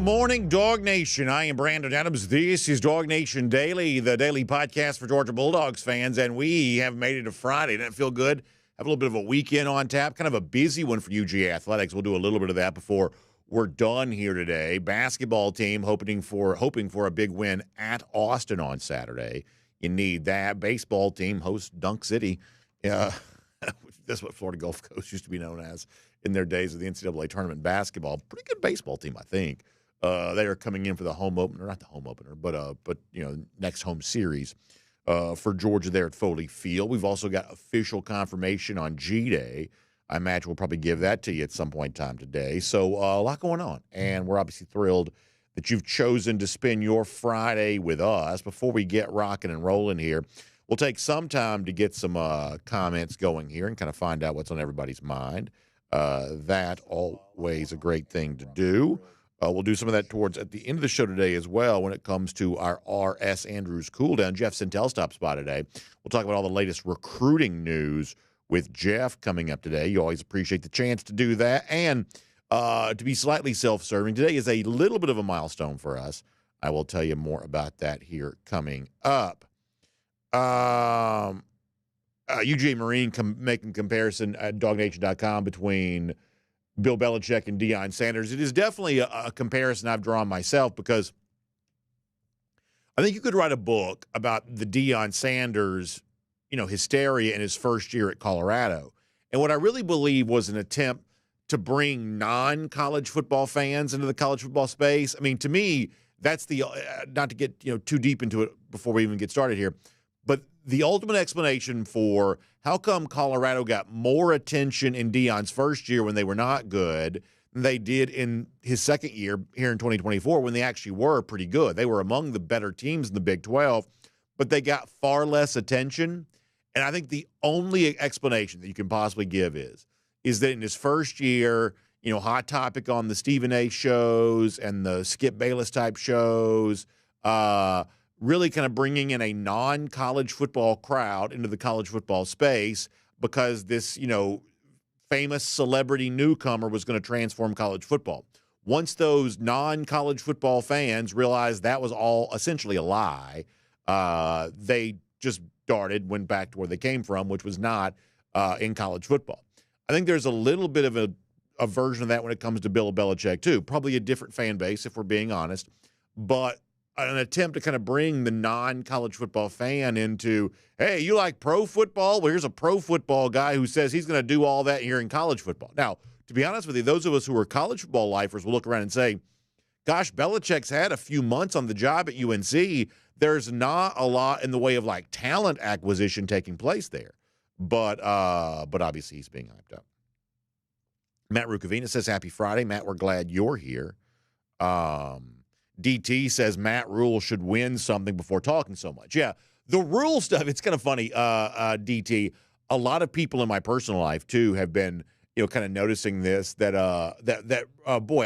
morning, Dog Nation. I am Brandon Adams. This is DawgNation Daily, the daily podcast for Georgia Bulldogs fans, and we have made it to Friday. Doesn't it feel good? Have a little bit of a weekend on tap, kind of a busy one for UGA Athletics. We'll do a little bit of that before we're done here today. Basketball team hoping for a big win at Austin on Saturday. You need that. Baseball team hosts Dunk City. That's what Florida Gulf Coast used to be known as in their days of the NCAA tournament basketball. Pretty good baseball team, I think. They are coming in for the home opener, not the home opener, but next home series for Georgia there at Foley Field. We've also got official confirmation on G-Day. I imagine we'll probably give that to you at some point in time today. So a lot going on, and we're obviously thrilled that you've chosen to spend your Friday with us. Before we get rocking and rolling here, we'll take some time to get some comments going here and kind of find out what's on everybody's mind. That always a great thing to do. We'll do some of that at the end of the show today as well when it comes to our R.S. Andrews cool down. Jeff Sentell stops by today. We'll talk about all the latest recruiting news with Jeff coming up today. You always appreciate the chance to do that. And to be slightly self-serving, today is a little bit of a milestone for us. I will tell you more about that here coming up. UGA Marine making comparison at DawgNation.com between Bill Belichick and Deion Sanders. It is definitely a comparison I've drawn myself because I think you could write a book about the Deion Sanders, hysteria in his first year at Colorado. And what I really believe was an attempt to bring non-college football fans into the college football space. I mean, to me, that's the not to get too deep into it before we even get started here, but the ultimate explanation for how come Colorado got more attention in Deion's first year when they were not good than they did in his second year here in 2024 when they actually were pretty good. They were among the better teams in the Big 12, but they got far less attention. And I think the only explanation that you can possibly give is that in his first year, hot topic on the Stephen A. shows and the Skip Bayless type shows, really kind of bringing in a non-college football crowd into the college football space because this, famous celebrity newcomer was going to transform college football. Once those non-college football fans realized that was all essentially a lie, they just went back to where they came from, which was not in college football. I think there's a little bit of a version of that when it comes to Bill Belichick, too. Probably a different fan base, if we're being honest, but an attempt to kind of bring the non-college football fan into, hey, you like pro football? Well, here's a pro football guy who says he's going to do all that here in college football. Now, to be honest with you, those of us who are college football lifers will look around and say, gosh, Belichick's had a few months on the job at UNC. There's not a lot in the way of talent acquisition taking place there. But obviously he's being hyped up. Matt Rhule says, happy Friday. Matt, we're glad you're here. DT says Matt Rhule should win something before talking so much. Yeah, the Rhule stuff, it's kind of funny, DT. A lot of people in my personal life, too, have been, kind of noticing this, boy,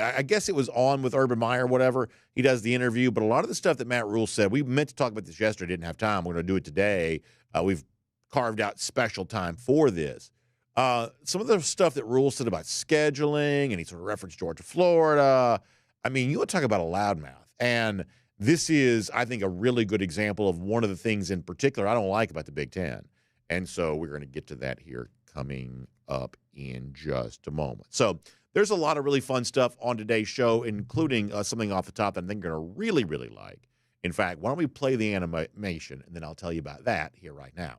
I guess it was on with Urban Meyer or whatever. He does the interview, but a lot of the stuff that Matt Rhule said, we meant to talk about this yesterday, didn't have time. We're going to do it today. We've carved out special time for this. Some of the stuff that Rhule said about scheduling, and he sort of referenced Georgia, Florida. I mean, you want to talk about a loudmouth. And this is, I think, a really good example of one of the things in particular I don't like about the Big Ten. And so we're going to get to that here coming up in just a moment. So there's a lot of really fun stuff on today's show, including something off the top that I think you're going to really, really like. In fact, why don't we play the animation, and then I'll tell you about that here right now.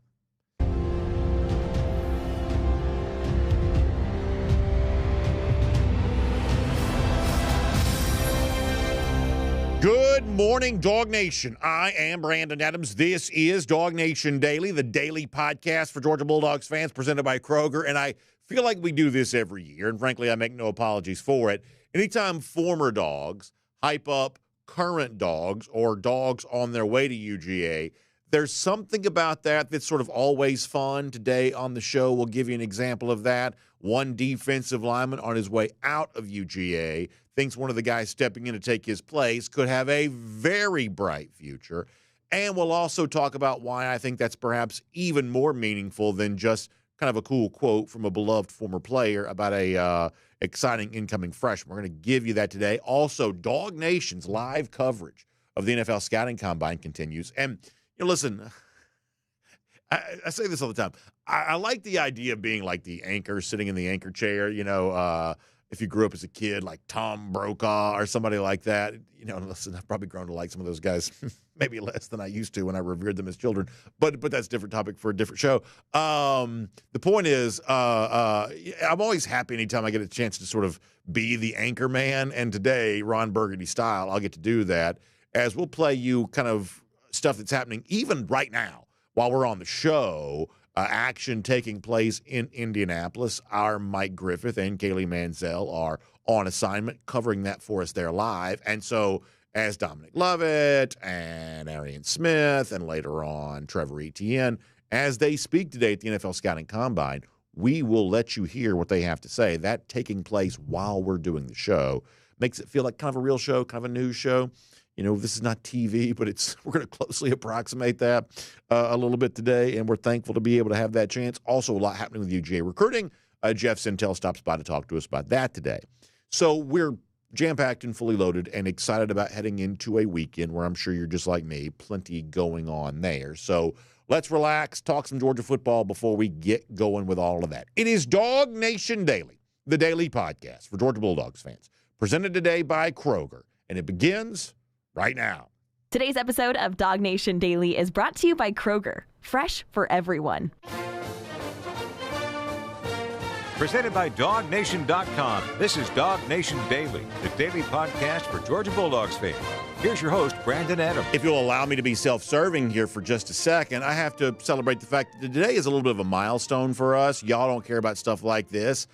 Good morning, Dog Nation. I am Brandon Adams. This is DawgNation Daily, the daily podcast for Georgia Bulldogs fans presented by Kroger. And I feel like we do this every year, and frankly, I make no apologies for it. Anytime former dogs hype up current dogs or dogs on their way to UGA, there's something about that that's sort of always fun. Today on the show, we'll give you an example of that. One defensive lineman on his way out of UGA thinks one of the guys stepping in to take his place could have a very bright future. And we'll also talk about why I think that's perhaps even more meaningful than just kind of a cool quote from a beloved former player about a exciting incoming freshman. We're going to give you that today. Also, DawgNation's live coverage of the NFL Scouting Combine continues. And, listen, I say this all the time. I like the idea of being like the anchor, sitting in the anchor chair, if you grew up as a kid, like Tom Brokaw or somebody like that. Listen, I've probably grown to like some of those guys, maybe less than I used to when I revered them as children. But that's a different topic for a different show. The point is, I'm always happy anytime I get a chance to sort of be the anchor man. And today, Ron Burgundy style, I'll get to do that as we'll play you kind of stuff that's happening even right now while we're on the show. Action taking place in Indianapolis. Our Mike Griffith and Kaylee Mansell are on assignment covering that for us there live. And so as Dominic Lovett and Arian Smith and later on Trevor Etienne, as they speak today at the NFL Scouting Combine, we will let you hear what they have to say. That taking place while we're doing the show makes it feel like kind of a real show, kind of a news show. This is not TV, but we're going to closely approximate that a little bit today, and we're thankful to be able to have that chance. Also, a lot happening with UGA recruiting. Jeff Sentell stops by to talk to us about that today. So we're jam-packed and fully loaded and excited about heading into a weekend where I'm sure you're just like me, plenty going on there. So let's relax, talk some Georgia football before we get going with all of that. It is DawgNation Daily, the daily podcast for Georgia Bulldogs fans, presented today by Kroger, and it begins right now. Today's episode of DawgNation Daily is brought to you by Kroger, fresh for everyone. Presented by DawgNation.com. This is DawgNation Daily, the daily podcast for Georgia Bulldogs fans. Here's your host, Brandon Adams. If you'll allow me to be self-serving here for just a second, I have to celebrate the fact that today is a little bit of a milestone for us. Y'all don't care about stuff like this.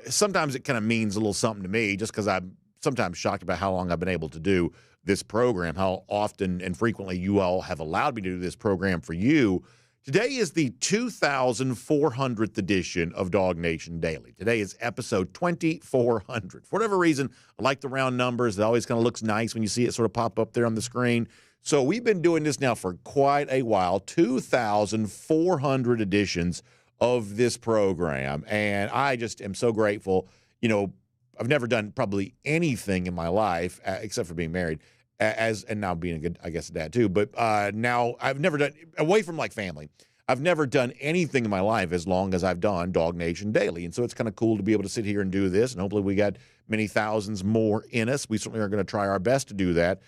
Sometimes it kind of means a little something to me just because I'm sometimes shocked about how long I've been able to do this program, how often and frequently you all have allowed me to do this program for you. Today is the 2,400th edition of DawgNation Daily. Today is episode 2,400. For whatever reason, I like the round numbers. It always kind of looks nice when you see it sort of pop up there on the screen. So we've been doing this now for quite a while, 2,400 editions of this program. And I just am so grateful. I've never done probably anything in my life except for being married, and now being a good, I guess, dad too. But now I've never done, away from like family, I've never done anything in my life as long as I've done DawgNation Daily. And so it's kind of cool to be able to sit here and do this. And hopefully we got many thousands more in us. We certainly are going to try our best to do that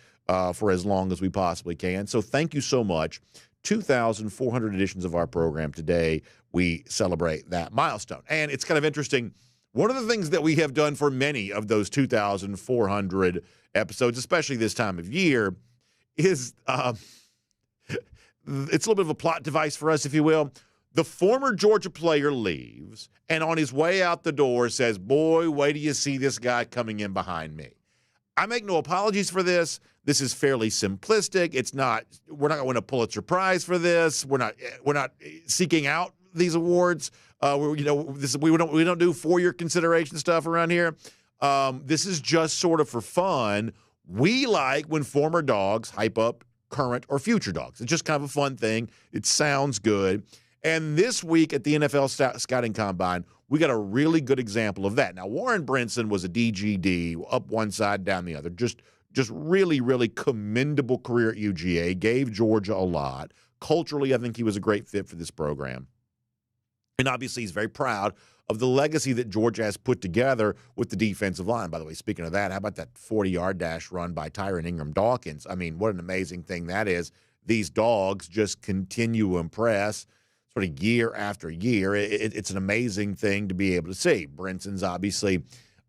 for as long as we possibly can. So thank you so much. 2,400 editions of our program today. We celebrate that milestone. And it's kind of interesting. One of the things that we have done for many of those 2,400 episodes, especially this time of year, is it's a little bit of a plot device for us, if you will. The former Georgia player leaves, and on his way out the door says, boy, wait till you see this guy coming in behind me. I make no apologies for this. This is fairly simplistic. We're not going to win a Pulitzer Prize for this. We're not seeking out these awards. We don't do four-year consideration stuff around here. This is just sort of for fun. We like when former dogs hype up current or future dogs. It's just kind of a fun thing. It sounds good. And this week at the NFL Scouting Combine, we got a really good example of that. Now, Warren Brinson was a DGD, up one side, down the other. Just really, really commendable career at UGA. Gave Georgia a lot. Culturally, I think he was a great fit for this program. And obviously, he's very proud of the legacy that Georgia has put together with the defensive line. By the way, speaking of that, how about that 40-yard dash run by Tyron Ingram-Dawkins? I mean, what an amazing thing that is. These dogs just continue to impress sort of year after year. It's an amazing thing to be able to see. Brinson's obviously,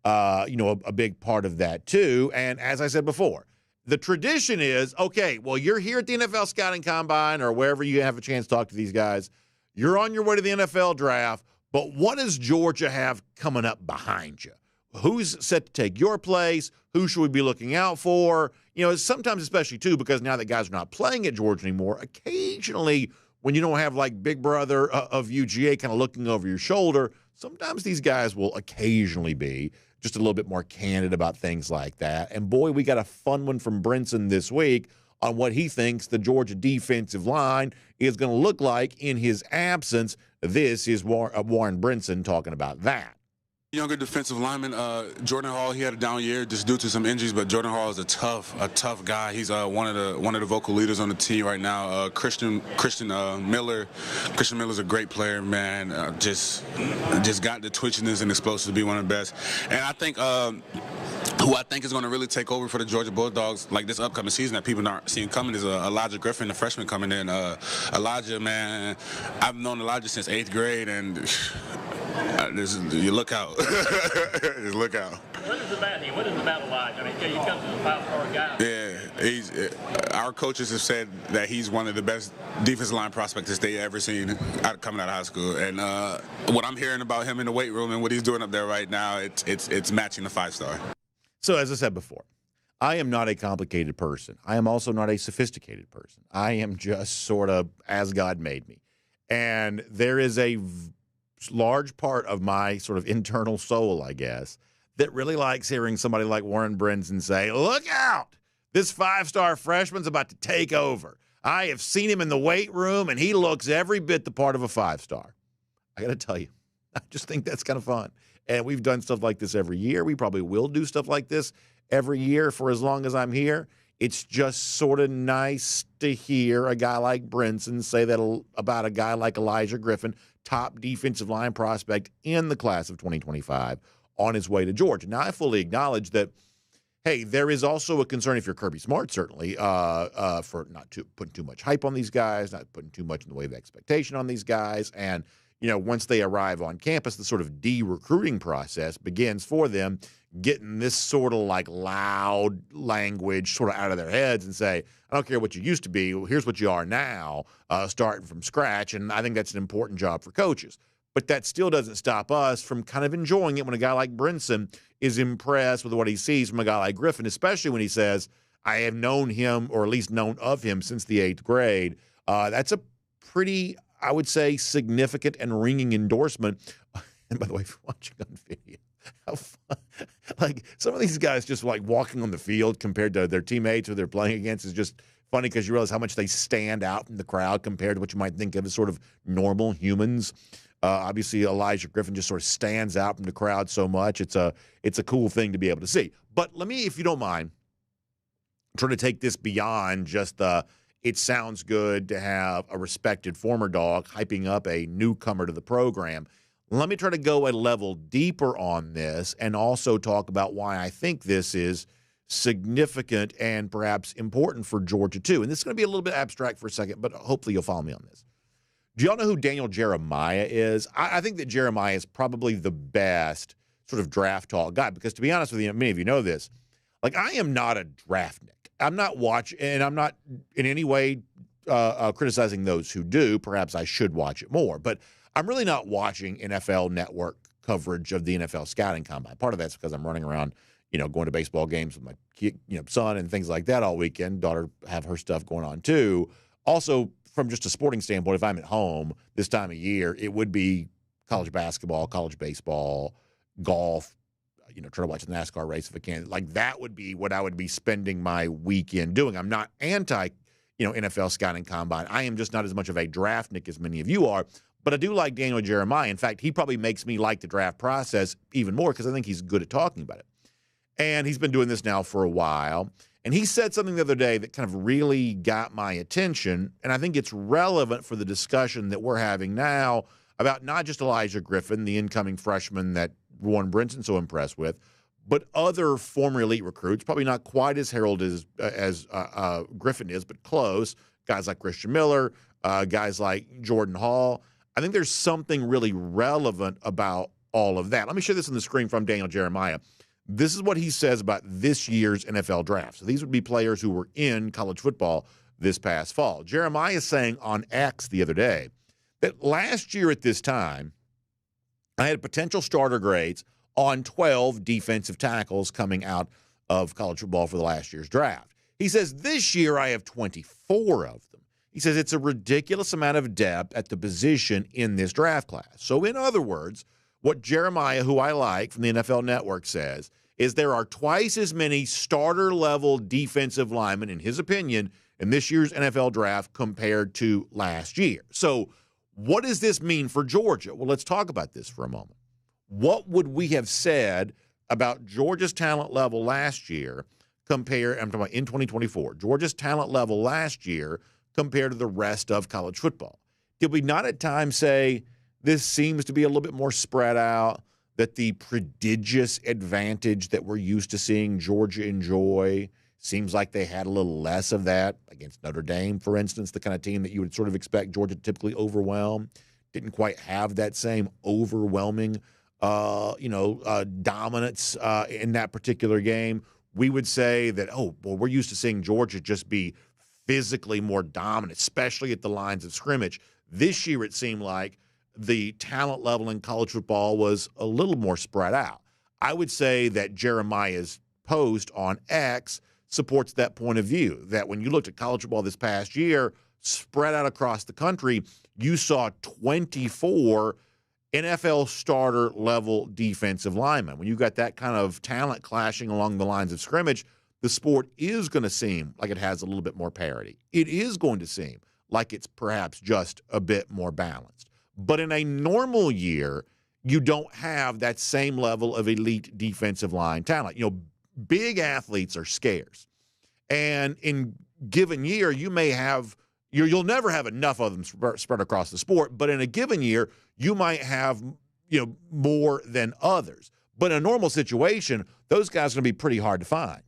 a big part of that too. And as I said before, the tradition is, okay, well, you're here at the NFL Scouting Combine or wherever you have a chance to talk to these guys. You're on your way to the NFL draft, but what does Georgia have coming up behind you? Who's set to take your place? Who should we be looking out for? Sometimes, especially, too, because now that guys are not playing at Georgia anymore, occasionally when you don't have, like, Big Brother of UGA kind of looking over your shoulder, sometimes these guys will occasionally be just a little bit more candid about things like that. And, boy, we got a fun one from Brinson this week on what he thinks the Georgia defensive line is going to look like in his absence, This is Warren Brinson talking about that. Younger defensive lineman, Jordan Hall. He had a down year just due to some injuries, but Jordan Hall is a tough guy. He's one of the vocal leaders on the team right now. Christian Miller. Christian Miller's a great player, man. Just got the twitchiness and explosive to be one of the best. And I think who I think is going to really take over for the Georgia Bulldogs like this upcoming season that people aren't seeing coming is Elijah Griffin, the freshman coming in. Elijah, man, I've known Elijah since 8th grade, and you look out. Just look out. What is about Elijah? I mean, he comes as a 5-star guy. Yeah, our coaches have said that he's one of the best defensive line prospects they ever seen coming out of high school. And what I'm hearing about him in the weight room and what he's doing up there right now, it's matching the 5-star. So as I said before, I am not a complicated person. I am also not a sophisticated person. I am just sort of as God made me. And there is a large part of my sort of internal soul, I guess, that really likes hearing somebody like Warren Brinson say, look out, this 5-star freshman's about to take over. I have seen him in the weight room, and he looks every bit the part of a 5-star. I got to tell you, I just think that's kind of fun. And we've done stuff like this every year. We probably will do stuff like this every year for as long as I'm here. It's just sort of nice to hear a guy like Brinson say that about a guy like Elijah Griffin, top defensive line prospect in the class of 2025, on his way to Georgia. Now, I fully acknowledge that, hey, there is also a concern if you're Kirby Smart, certainly, for not putting too much hype on these guys, not putting too much in the way of expectation on these guys. And, you know, once they arrive on campus, the sort of de-recruiting process begins for them, getting this sort of like loud language sort of out of their heads and say, I don't care what you used to be, here's what you are now, starting from scratch. And I think that's an important job for coaches. But that still doesn't stop us from kind of enjoying it when a guy like Brinson is impressed with what he sees from a guy like Griffin, especially when he says, I have known him, or at least known of him, since the 8th grade. That's a pretty, I would say, significant and ringing endorsement. And by the way, if you're watching on video, how fun. Like, some of these guys just like walking on the field compared to their teammates who they're playing against is just funny because you realize how much they stand out from the crowd compared to what you might think of as sort of normal humans. Obviously, Elijah Griffin just sort of stands out from the crowd so much. It's a cool thing to be able to see. But let me, if you don't mind, try to take this beyond just it sounds good to have a respected former Dawg hyping up a newcomer to the program. Let me try to go a level deeper on this and also talk about why I think this is significant and perhaps important for Georgia, too. And this is going to be a little bit abstract for a second, but hopefully you'll follow me on this. Do y'all know who Daniel Jeremiah is? I think that Jeremiah is probably the best sort of draft talk guy because, to be honest with you, many of you know this. Like, I am not a draftnik. I'm not watching, and I'm not in any way criticizing those who do. Perhaps I should watch it more. But I'm really not watching NFL Network coverage of the NFL Scouting Combine. Part of that's because I'm running around, going to baseball games with my son and things like that all weekend. Daughter have her stuff going on, too. Also, from just a sporting standpoint, if I'm at home this time of year, it would be college basketball, college baseball, golf, try to watch the NASCAR race if I can. Like, that would be what I would be spending my weekend doing. I'm not anti, NFL Scouting Combine. I am just not as much of a draftnik as many of you are, but I do like Daniel Jeremiah. In fact, he probably makes me like the draft process even more because I think he's good at talking about it. And he's been doing this now for a while. And he said something the other day that kind of really got my attention, and I think it's relevant for the discussion that we're having now about not just Elijah Griffin, the incoming freshman that Warren Brinson's so impressed with, but other former elite recruits, probably not quite as heralded as Griffin is, but close, guys like Christian Miller, guys like Jordan Hall. I think there's something really relevant about all of that. Let me show this on the screen from Daniel Jeremiah. This is what he says about this year's NFL draft. So these would be players who were in college football this past fall. Jeremiah is saying on X the other day that last year at this time, I had potential starter grades on 12 defensive tackles coming out of college football for the last year's draft. He says this year I have 24 of them. He says it's a ridiculous amount of depth at the position in this draft class. So in other words, what Jeremiah, who I like from the NFL Network, says is there are twice as many starter-level defensive linemen, in his opinion, in this year's NFL draft compared to last year. So what does this mean for Georgia? Well, let's talk about this for a moment. What would we have said about Georgia's talent level last year I'm talking about in 2024, Georgia's talent level last year compared to the rest of college football? Did we not at times say this seems to be a little bit more spread out, that the prodigious advantage that we're used to seeing Georgia enjoy seems like they had a little less of that against Notre Dame, for instance, the kind of team that you would sort of expect Georgia to typically overwhelm? Didn't quite have that same overwhelming dominance in that particular game. We would say that, we're used to seeing Georgia just be physically more dominant, especially at the lines of scrimmage. This year, it seemed like the talent level in college football was a little more spread out. I would say that Jeremiah's post on X supports that point of view, that when you looked at college football this past year, spread out across the country, you saw 24 NFL starter level defensive linemen. When you got that kind of talent clashing along the lines of scrimmage, the sport is going to seem like it has a little bit more parity. It is going to seem like it's perhaps just a bit more balanced. But in a normal year, you don't have that same level of elite defensive line talent. Big athletes are scarce. And in given year, you may have you'll never have enough of them spread across the sport, but in a given year, you might have more than others. But in a normal situation, those guys are going to be pretty hard to find.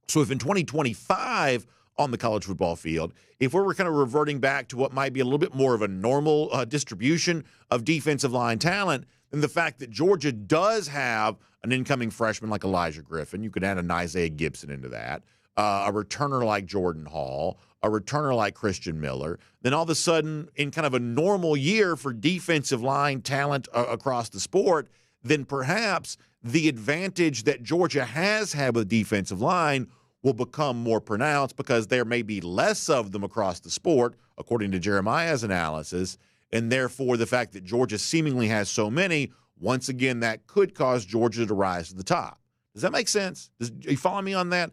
So if in 2025 on the college football field, if we're kind of reverting back to what might be a little bit more of a normal distribution of defensive line talent, then the fact that Georgia does have an incoming freshman like Elijah Griffin, you could add an Isaiah Gibson into that, a returner like Jordan Hall, a returner like Christian Miller, then all of a sudden, in kind of a normal year for defensive line talent across the sport, then perhaps the advantage that Georgia has had with defensive line will become more pronounced because there may be less of them across the sport, according to Jeremiah's analysis, and therefore the fact that Georgia seemingly has so many, once again, that could cause Georgia to rise to the top. Does that make sense? Are you following me on that?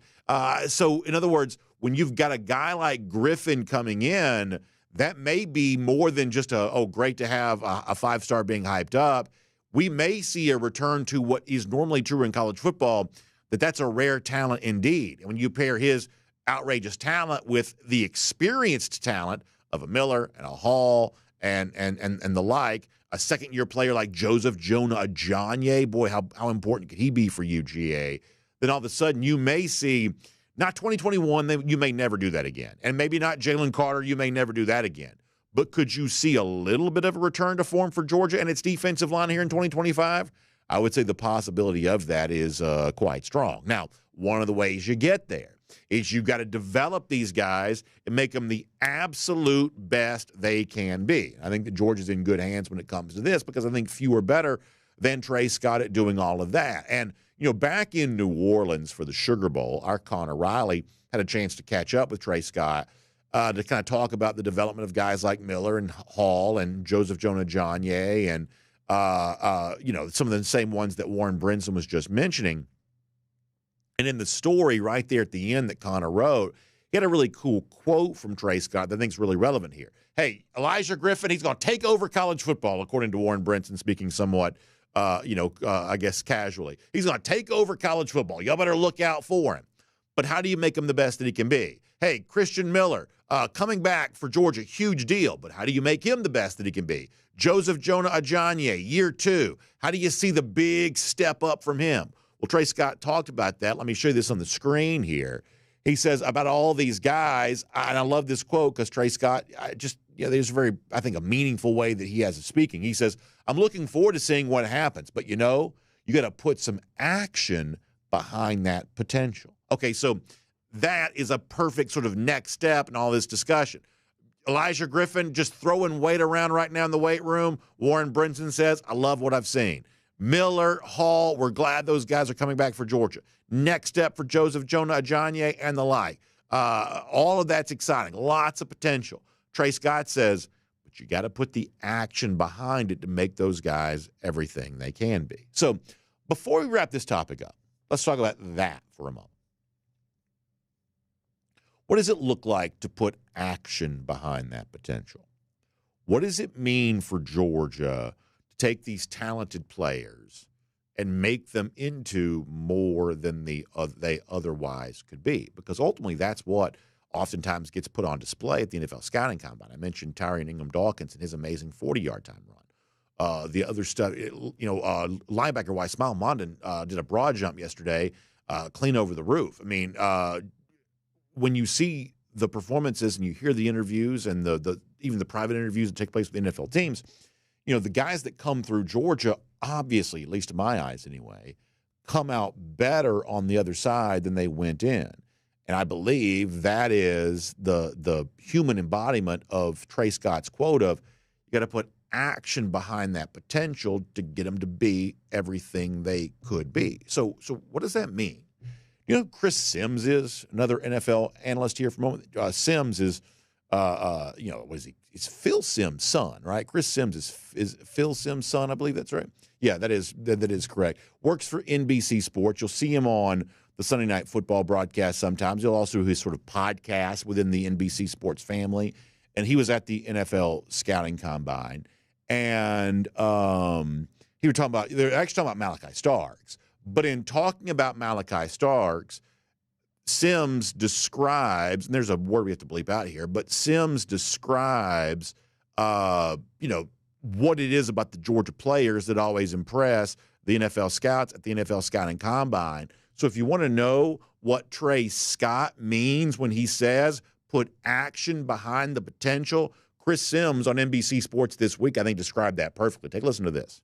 So, in other words, when you've got a guy like Griffin coming in, that may be more than just great to have a five-star being hyped up. We may see a return to what is normally true in college football, that's a rare talent indeed. And when you pair his outrageous talent with the experienced talent of a Miller and a Hall and the like, a second-year player like Joseph Jonah Ajonye, boy, how important could he be for UGA? Then all of a sudden you may see, not 2021, you may never do that again. And maybe not Jalen Carter, you may never do that again. But could you see a little bit of a return to form for Georgia and its defensive line here in 2025? I would say the possibility of that is quite strong. Now, one of the ways you get there is you've got to develop these guys and make them the absolute best they can be. I think that Georgia's in good hands when it comes to this because I think few are better than Trey Scott at doing all of that. And, back in New Orleans for the Sugar Bowl, our Connor Riley had a chance to catch up with Trey Scott to kind of talk about the development of guys like Miller and Hall and Joseph Jonah Ajonye and some of the same ones that Warren Brinson was just mentioning. And in the story right there at the end that Connor wrote, he had a really cool quote from Trey Scott that I think is really relevant here. Hey, Elijah Griffin, he's going to take over college football, according to Warren Brinson, speaking somewhat, I guess casually. He's going to take over college football. Y'all better look out for him. But how do you make him the best that he can be? Hey, Christian Miller, coming back for Georgia, huge deal. But how do you make him the best that he can be? Joseph Jonah Ajonye, year 2. How do you see the big step up from him? Well, Trey Scott talked about that. Let me show you this on the screen here. He says about all these guys, and I love this quote because Trey Scott, there's a meaningful way that he has of speaking. He says, I'm looking forward to seeing what happens, but you got to put some action behind that potential. Okay, so that is a perfect sort of next step in all this discussion. Elijah Griffin just throwing weight around right now in the weight room. Warren Brinson says, I love what I've seen. Miller, Hall, we're glad those guys are coming back for Georgia. Next step for Joseph Jonah Ajonye and the like. All of that's exciting. Lots of potential. Trey Scott says, but you got to put the action behind it to make those guys everything they can be. So before we wrap this topic up, let's talk about that for a moment. What does it look like to put action behind that potential? What does it mean for Georgia to take these talented players and make them into more than they otherwise could be? Because ultimately that's what oftentimes gets put on display at the NFL Scouting Combine. I mentioned Tyrion Ingram-Dawkins and his amazing 40-yard time run. The other stuff, linebacker-wise, Smile Mondon did a broad jump yesterday, clean over the roof. I mean, when you see the performances and you hear the interviews and even the private interviews that take place with NFL teams, the guys that come through Georgia, obviously, at least in my eyes anyway, come out better on the other side than they went in. And I believe that is the human embodiment of Trey Scott's quote of, you got to put action behind that potential to get them to be everything they could be. So what does that mean? You know who Chris Sims is? Another NFL analyst here for a moment. Sims is, what is he? It's Phil Sims' son, right? Chris Sims is Phil Sims' son, I believe that's right. Yeah, that is correct. Works for NBC Sports. You'll see him on the Sunday Night Football broadcast sometimes. He'll also do his sort of podcast within the NBC Sports family. And he was at the NFL Scouting Combine. And he was talking about, they're actually talking about Malachi Starks. But in talking about Malachi Starks, Sims describes, and there's a word we have to bleep out here, but Sims describes, what it is about the Georgia players that always impress the NFL scouts at the NFL Scouting Combine. So if you want to know what Trey Scott means when he says put action behind the potential, Chris Sims on NBC Sports this week, I think, described that perfectly. Take a listen to this.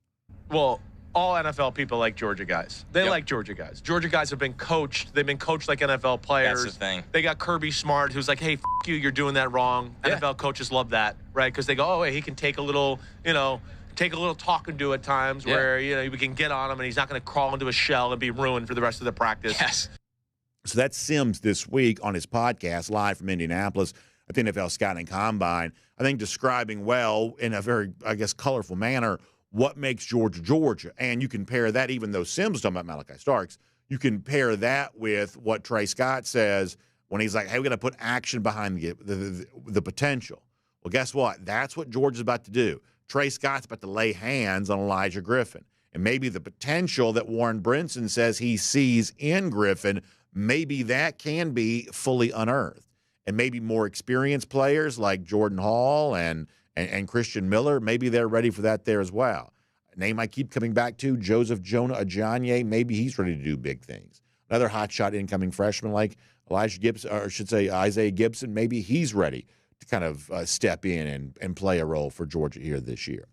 Well, all NFL people like Georgia guys. They like Georgia guys. Georgia guys have been coached. They've been coached like NFL players. That's the thing. They got Kirby Smart, who's like, hey, you, you're doing that wrong. Yeah. NFL coaches love that, right? Because they go, oh, hey, he can take a little, talking to at times where, we can get on him and he's not going to crawl into a shell and be ruined for the rest of the practice. Yes. So that's Sims this week on his podcast, live from Indianapolis at the NFL Scouting Combine, I think describing well in a very, colorful manner what makes Georgia Georgia. And you can pair that, even though Sims is talking about Malachi Starks, you can pair that with what Trey Scott says when he's like, hey, we're going to put action behind the potential. Well, guess what? That's what Georgia's about to do. Trey Scott's about to lay hands on Elijah Griffin. And maybe the potential that Warren Brinson says he sees in Griffin, maybe that can be fully unearthed. And maybe more experienced players like Jordan Hall and Christian Miller, maybe they're ready for that there as well. A name I keep coming back to, Joseph Jonah Ajanye, maybe he's ready to do big things. Another hotshot incoming freshman like Isaiah Gibson, maybe he's ready to kind of step in and play a role for Georgia here this year.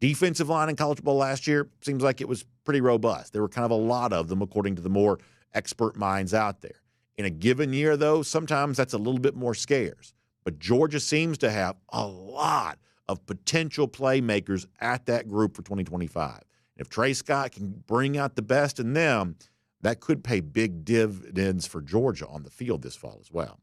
Defensive line in college football last year seems like it was pretty robust. There were kind of a lot of them, according to the more expert minds out there. In a given year, though, sometimes that's a little bit more scarce. But Georgia seems to have a lot of potential playmakers at that group for 2025. If Trey Scott can bring out the best in them, that could pay big dividends for Georgia on the field this fall as well.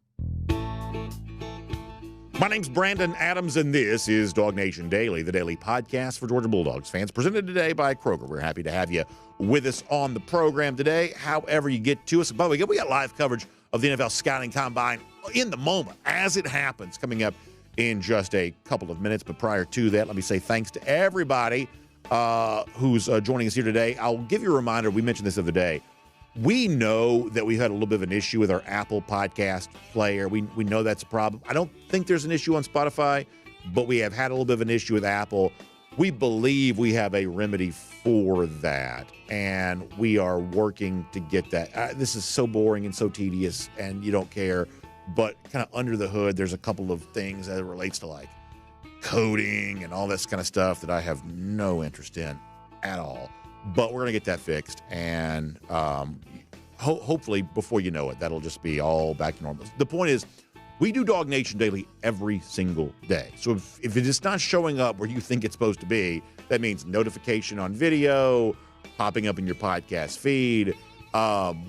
My name's Brandon Adams, and this is DawgNation Daily, the daily podcast for Georgia Bulldogs fans, presented today by Kroger. We're happy to have you with us on the program today, however you get to us. By the way, we got live coverage of the NFL Scouting Combine in the moment as it happens, coming up in just a couple of minutes. But prior to that, let me say thanks to everybody who's joining us here today. I'll give you a reminder. We mentioned this the other day. We know that we had a little bit of an issue with our Apple podcast player. We know that's a problem. I don't think there's an issue on Spotify, but we have had a little bit of an issue with Apple. We believe we have a remedy for that, and we are working to get that. This is so boring and so tedious, and you don't care. But kind of under the hood, there's a couple of things that it relates to, like coding and all this kind of stuff that I have no interest in at all. But we're going to get that fixed, and hopefully before you know it, that'll just be all back to normal. The point is, we do DawgNation Daily every single day. So if it is not showing up where you think it's supposed to be, that means notification on video, popping up in your podcast feed.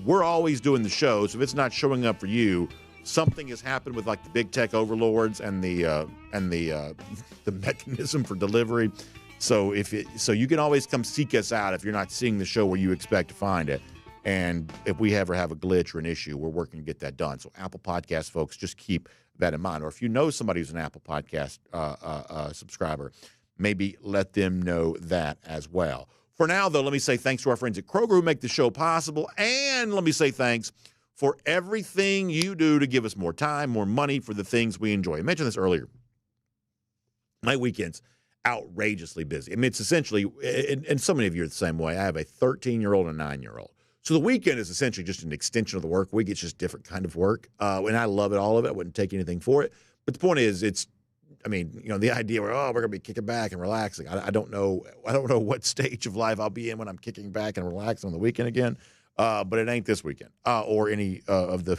We're always doing the show, so if it's not showing up for you, something has happened with like the big tech overlords and the mechanism for delivery. So you can always come seek us out if you're not seeing the show where you expect to find it. And if we ever have a glitch or an issue, we're working to get that done. So Apple Podcast folks, just keep that in mind. Or if you know somebody who's an Apple Podcast subscriber, maybe let them know that as well. For now, though, let me say thanks to our friends at Kroger who make the show possible. And let me say thanks for everything you do to give us more time, more money for the things we enjoy. I mentioned this earlier. My weekend's outrageously busy. I mean, it's essentially, and so many of you are the same way. I have a 13-year-old and a 9-year-old. So the weekend is essentially just an extension of the work week. It's just different kind of work. And I love it, all of it. I wouldn't take anything for it. But the point is, the idea where, we're going to be kicking back and relaxing. I don't know what stage of life I'll be in when I'm kicking back and relaxing on the weekend again. But it ain't this weekend or any of the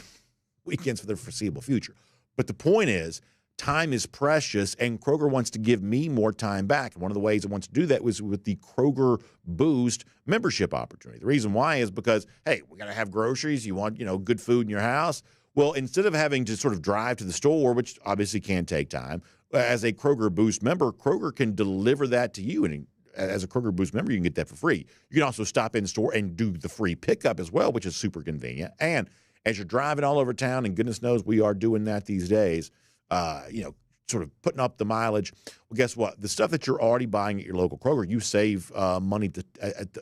weekends for the foreseeable future. But the point is, time is precious, and Kroger wants to give me more time back. And one of the ways it wants to do that was with the Kroger Boost membership opportunity. The reason why is because, hey, we got to have groceries. You want, good food in your house. Well, instead of having to sort of drive to the store, which obviously can take time, as a Kroger Boost member, Kroger can deliver that to you. And as a Kroger Boost member, you can get that for free. You can also stop in store and do the free pickup as well, which is super convenient. And as you're driving all over town, and goodness knows we are doing that these days, sort of putting up the mileage. Well, guess what? The stuff that you're already buying at your local Kroger, you save money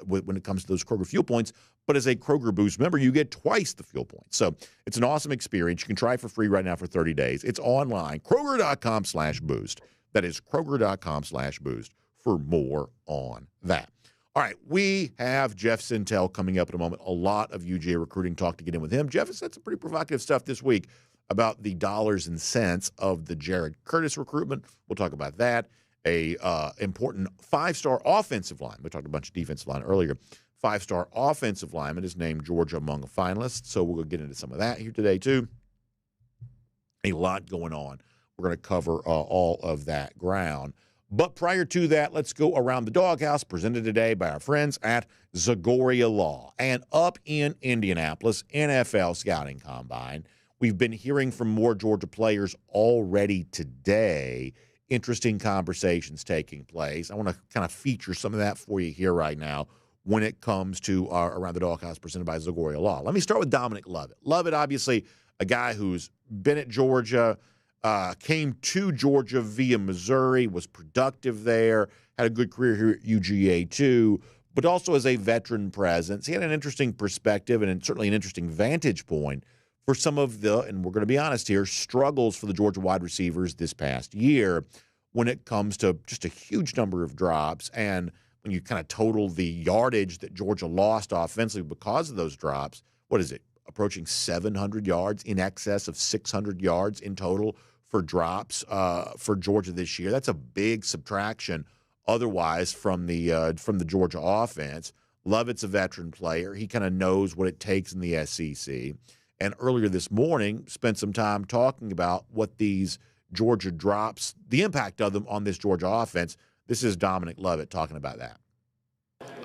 when it comes to those Kroger fuel points. But as a Kroger Boost member, you get twice the fuel points. So it's an awesome experience. You can try it for free right now for 30 days. It's online, Kroger.com/boost. That is Kroger.com/boost for more on that. All right, we have Jeff Sentell coming up in a moment. A lot of UGA recruiting talk to get in with him. Jeff has said some pretty provocative stuff this week about the dollars and cents of the Jared Curtis recruitment. We'll talk about that. A important 5-star offensive line. We talked a bunch of defensive line earlier. 5-star offensive lineman is named Georgia among the finalists. So we'll get into some of that here today, too. A lot going on. We're going to cover all of that ground. But prior to that, let's go around the doghouse, presented today by our friends at Zagoria Law. And up in Indianapolis, NFL Scouting Combine. We've been hearing from more Georgia players already today. Interesting conversations taking place. I want to kind of feature some of that for you here right now when it comes to Around the Doghouse presented by Zagoria Law. Let me start with Dominic Lovett. Lovett, obviously, a guy who's been at Georgia, came to Georgia via Missouri, was productive there, had a good career here at UGA too, but also as a veteran presence. He had an interesting perspective and certainly an interesting vantage point for some of the, and we're going to be honest here, struggles for the Georgia wide receivers this past year when it comes to just a huge number of drops. And when you kind of total the yardage that Georgia lost offensively because of those drops, what is it, approaching 700 yards, in excess of 600 yards in total for drops for Georgia this year. That's a big subtraction otherwise from the Georgia offense. Lovett's a veteran player. He kind of knows what it takes in the SEC. And earlier this morning, spent some time talking about what these Georgia drops, the impact of them on this Georgia offense. This is Dominic Lovett talking about that.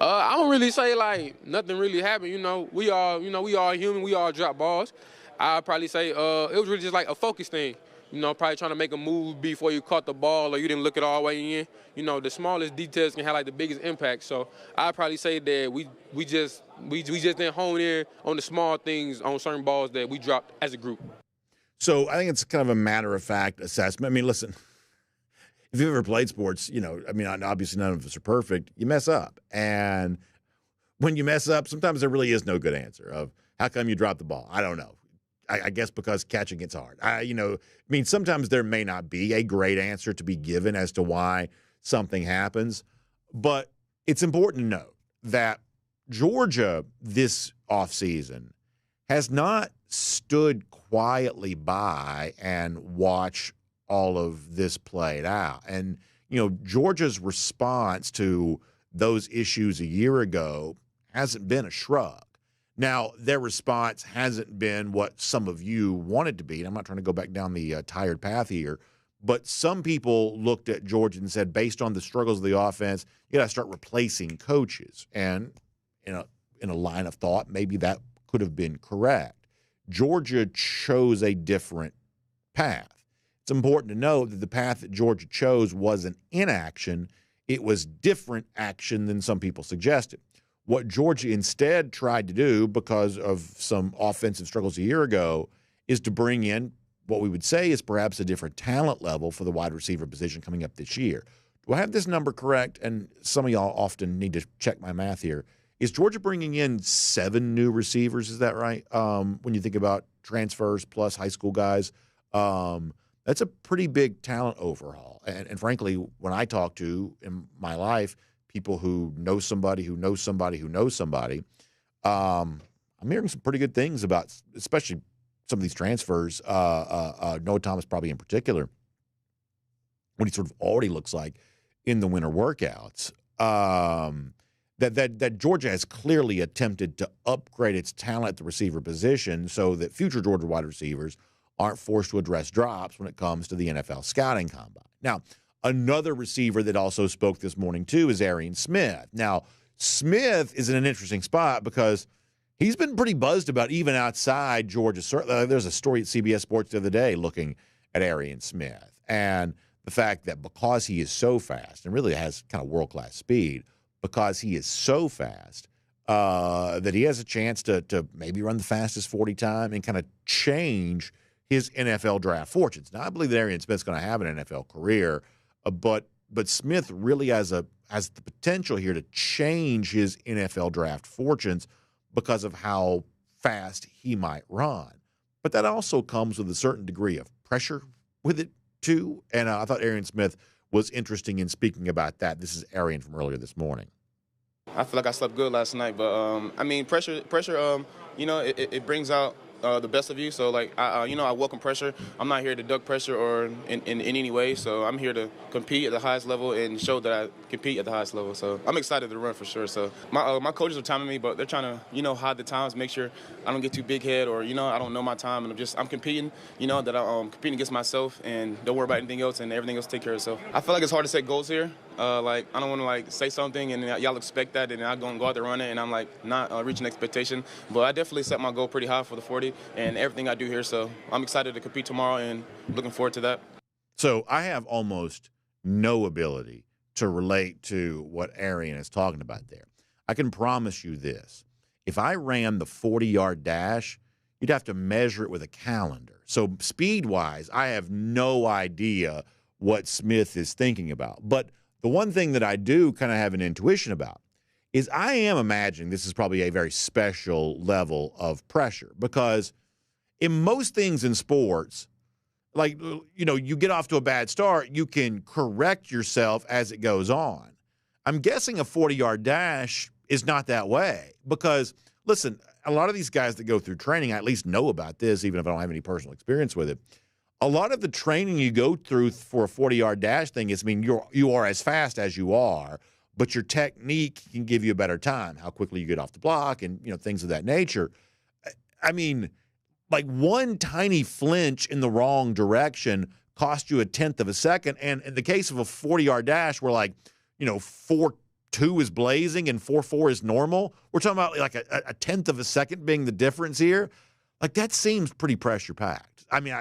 I don't really say like nothing really happened. We all human. We all drop balls. I'd probably say it was really just like a focus thing. Probably trying to make a move before you caught the ball or you didn't look it all the way in. The smallest details can have like the biggest impact. So I'd probably say that we just didn't hone in on the small things on certain balls that we dropped as a group. So I think it's kind of a matter-of-fact assessment. I mean, listen, if you've ever played sports, obviously none of us are perfect. You mess up. And when you mess up, sometimes there really is no good answer of how come you dropped the ball. I don't know. I guess because catching gets hard. Sometimes there may not be a great answer to be given as to why something happens. But it's important to note that Georgia this offseason has not stood quietly by and watched all of this played out. And, Georgia's response to those issues a year ago hasn't been a shrug. Now, their response hasn't been what some of you wanted to be. And I'm not trying to go back down the tired path here, but some people looked at Georgia and said, based on the struggles of the offense, you got to start replacing coaches. And in a line of thought, maybe that could have been correct. Georgia chose a different path. It's important to note that the path that Georgia chose wasn't inaction. It was different action than some people suggested. What Georgia instead tried to do, because of some offensive struggles a year ago, is to bring in what we would say is perhaps a different talent level for the wide receiver position coming up this year. Do I have this number correct? And some of y'all often need to check my math here. Is Georgia bringing in 7 new receivers? Is that right? When you think about transfers plus high school guys, that's a pretty big talent overhaul. And frankly, when I talk to in my life people who know somebody who knows somebody who knows somebody, I'm hearing some pretty good things about, especially some of these transfers. Noah Thomas probably in particular, what he sort of already looks like in the winter workouts. That Georgia has clearly attempted to upgrade its talent at the receiver position so that future Georgia wide receivers aren't forced to address drops when it comes to the NFL scouting combine. Now, another receiver that also spoke this morning, too, is Arian Smith. Now, Smith is in an interesting spot because he's been pretty buzzed about even outside Georgia. There's a story at CBS Sports the other day looking at Arian Smith and the fact that because he is so fast and really has kind of world-class speed, because he is so fast that he has a chance to maybe run the fastest 40 time and kind of change his NFL draft fortunes. Now, I believe that Arian Smith's going to have an NFL career, but Smith really has the potential here to change his NFL draft fortunes because of how fast he might run. But that also comes with a certain degree of pressure with it, too. And I thought Arian Smith was interesting in speaking about that. This is Arian from earlier this morning. I feel like I slept good last night, but I mean, pressure. It brings out the best of you. So I welcome pressure. I'm not here to duck pressure or in any way. So I'm here to compete at the highest level and show that I compete at the highest level. So I'm excited to run for sure. So my coaches are timing me, but they're trying to hide the times, make sure I don't get too big head or I don't know my time, and I'm competing. That I'm competing against myself, and don't worry about anything else, and everything else take care of itself. I feel like it's hard to set goals here. I don't want to say something and y'all expect that, and I go out there run it, and I'm not reaching expectation. But I definitely set my goal pretty high for the 40 and everything I do here. So I'm excited to compete tomorrow and looking forward to that. So I have almost no ability to relate to what Arian is talking about there. I can promise you this: if I ran the 40-yard dash, you'd have to measure it with a calendar. So speed-wise, I have no idea what Smith is thinking about. But the one thing that I do kind of have an intuition about is I am imagining this is probably a very special level of pressure, because in most things in sports, you get off to a bad start, you can correct yourself as it goes on. I'm guessing a 40-yard dash is not that way because, listen, a lot of these guys that go through training, I at least know about this, even if I don't have any personal experience with it. A lot of the training you go through for a 40-yard dash thing is, you are as fast as you are, but your technique can give you a better time, how quickly you get off the block and, things of that nature. I mean, one tiny flinch in the wrong direction cost you 1/10 of a second. And in the case of a 40-yard dash where 4.2 is blazing and 4.4 is normal, we're talking about a 1/10 of a second being the difference here. That seems pretty pressure-packed. I mean,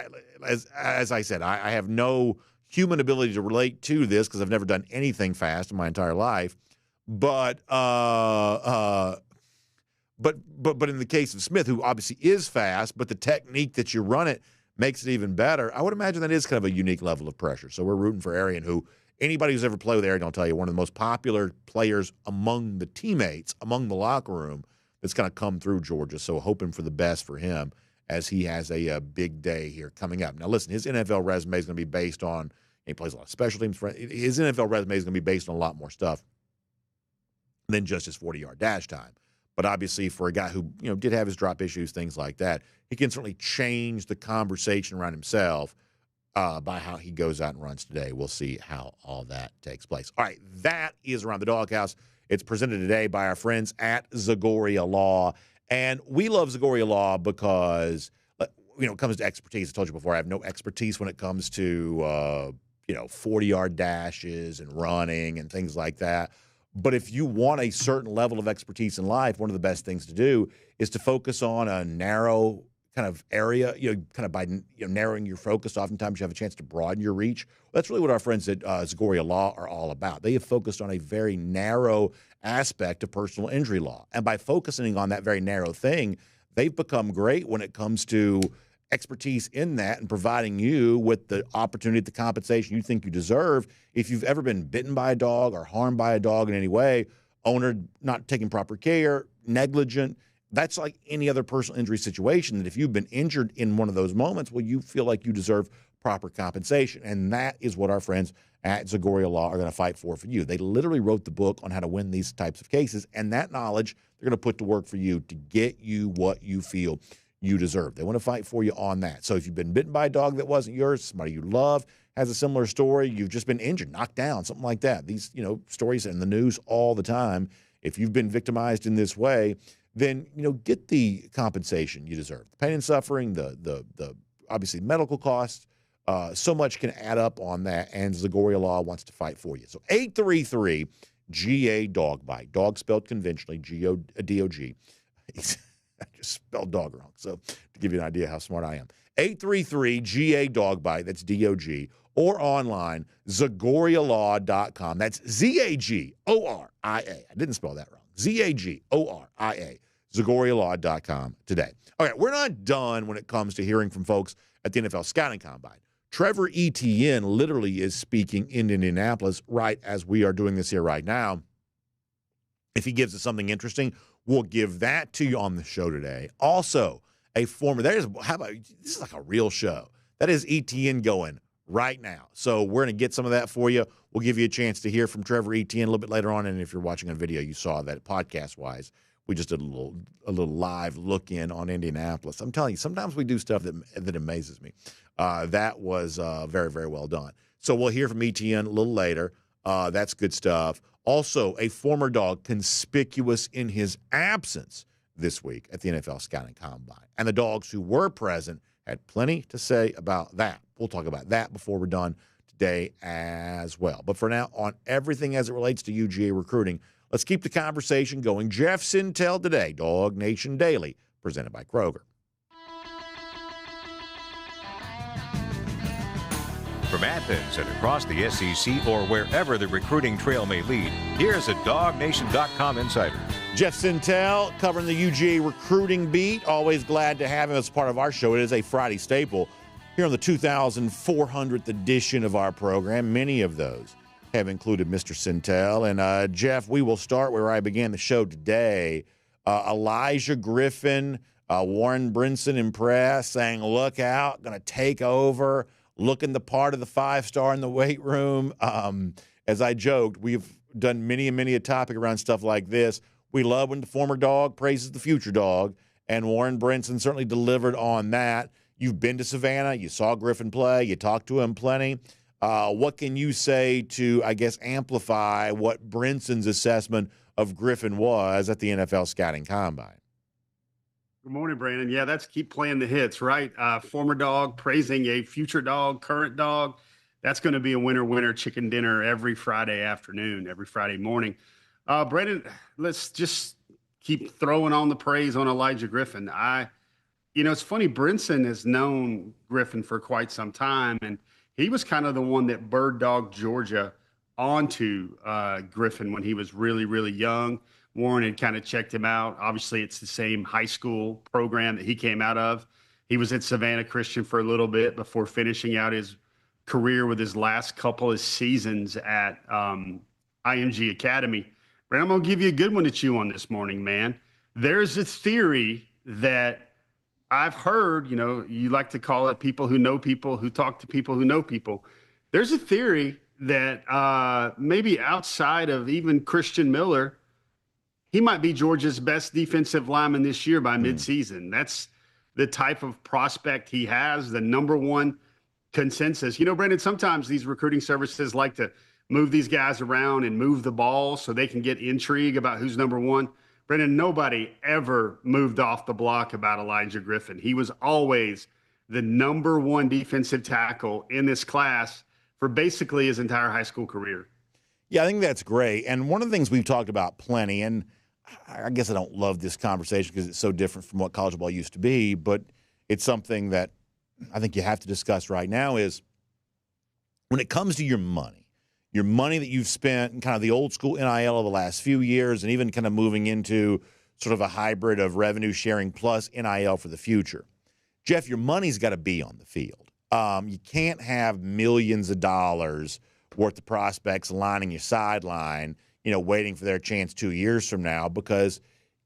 as I said, I have no human ability to relate to this because I've never done anything fast in my entire life. But in the case of Smith, who obviously is fast, but the technique that you run it makes it even better, I would imagine that is kind of a unique level of pressure. So we're rooting for Arian, who anybody who's ever played with Arian will tell you, one of the most popular players among the teammates, among the locker room, that's going to come through Georgia. So hoping for the best for him as he has a big day here coming up. Now, listen, his NFL resume is going to be based on, he plays a lot of special teams. His NFL resume is going to be based on a lot more stuff than just his 40-yard dash time. But obviously, for a guy who did have his drop issues, things like that, he can certainly change the conversation around himself by how he goes out and runs today. We'll see how all that takes place. All right, that is Around the Doghouse. It's presented today by our friends at Zagoria Law. And we love Zagoria Law because, it comes to expertise. I told you before, I have no expertise when it comes to, 40-yard dashes and running and things like that. But if you want a certain level of expertise in life, one of the best things to do is to focus on a narrow kind of area, kind of by narrowing your focus. Oftentimes you have a chance to broaden your reach. That's really what our friends at Zagoria Law are all about. They have focused on a very narrow aspect of personal injury law. And by focusing on that very narrow thing, they've become great when it comes to expertise in that and providing you with the opportunity, the compensation you think you deserve. If you've ever been bitten by a dog or harmed by a dog in any way, owner not taking proper care, negligent, that's like any other personal injury situation, that if you've been injured in one of those moments, well, you feel like you deserve proper compensation. And that is what our friends at Zagoria Law are going to fight for you. They literally wrote the book on how to win these types of cases, and that knowledge they're going to put to work for you to get you what you feel you deserve. They want to fight for you on that. So if you've been bitten by a dog that wasn't yours, somebody you love has a similar story, you've just been injured, knocked down, something like that. These, stories are in the news all the time. If you've been victimized in this way, then, get the compensation you deserve. The pain and suffering, the obviously medical costs, so much can add up on that, and Zagoria Law wants to fight for you. So 833 GA dog bite. Dog spelled conventionally, G-O-D-O-G. I just spelled dog wrong, so to give you an idea how smart I am. 833 GA dog bite, that's D-O-G, or online, ZagoriaLaw.com. That's Z-A-G-O-R-I-A. I didn't spell that wrong. Z-A-G-O-R-I-A. ZagoriaLaw.com today. All right, we're not done when it comes to hearing from folks at the NFL Scouting Combine. Trevor Etienne literally is speaking in Indianapolis right as we are doing this here right now. If he gives us something interesting, we'll give that to you on the show today. Also, this is like a real show. That is Etienne going right now. So we're going to get some of that for you. We'll give you a chance to hear from Trevor Etienne a little bit later on. And if you're watching on video, you saw that podcast-wise. We just did a little live look in on Indianapolis. I'm telling you, sometimes we do stuff that amazes me. That was very, very well done. So we'll hear from Etienne a little later. That's good stuff. Also, a former dog conspicuous in his absence this week at the NFL Scouting Combine. And the dogs who were present had plenty to say about that. We'll talk about that before we're done today as well. But for now, on everything as it relates to UGA recruiting, let's keep the conversation going. Jeff Sentell today, DawgNation Daily, presented by Kroger. From Athens and across the SEC or wherever the recruiting trail may lead, here's a DawgNation.com insider. Jeff Sentell covering the UGA recruiting beat. Always glad to have him as part of our show. It is a Friday staple here on the 2,400th edition of our program. Many of those have included Mr. Sentell. And, Jeff, we will start where I began the show today. Elijah Griffin, Warren Brinson in press saying, look out, going to take over, looking the part of the five-star in the weight room. As I joked, we've done many and many a topic around stuff like this. We love when the former dog praises the future dog, and Warren Brinson certainly delivered on that. You've been to Savannah. You saw Griffin play. You talked to him plenty. What can you say to, I guess, amplify what Brinson's assessment of Griffin was at the NFL Scouting Combine? Good morning, Brandon. Yeah, that's keep playing the hits, right? Former dog praising a future dog, current dog. That's going to be a winner chicken dinner every Friday afternoon, every Friday morning. Brandon, let's just keep throwing on the praise on Elijah Griffin. It's funny, Brinson has known Griffin for quite some time, and he was kind of the one that bird dogged Georgia onto Griffin when he was really, really young. Warren had kind of checked him out. Obviously, it's the same high school program that he came out of. He was at Savannah Christian for a little bit before finishing out his career with his last couple of seasons at IMG Academy. But I'm going to give you a good one to chew on this morning, man. There's a theory that I've heard, you like to call it people who know people who talk to people who know people. There's a theory that maybe outside of even Christian Miller, he might be Georgia's best defensive lineman this year by midseason. That's the type of prospect he has, the number one consensus. Brandon, sometimes these recruiting services like to move these guys around and move the ball so they can get intrigue about who's number one. Brandon, nobody ever moved off the block about Elijah Griffin. He was always the number one defensive tackle in this class for basically his entire high school career. Yeah, I think that's great. And one of the things we've talked about plenty, and I guess I don't love this conversation because it's so different from what college ball used to be, but it's something that I think you have to discuss right now is when it comes to your money that you've spent in kind of the old school NIL of the last few years and even kind of moving into sort of a hybrid of revenue sharing plus NIL for the future. Jeff, your money's got to be on the field. You can't have millions of dollars worth of prospects lining your sideline, waiting for their chance 2 years from now, because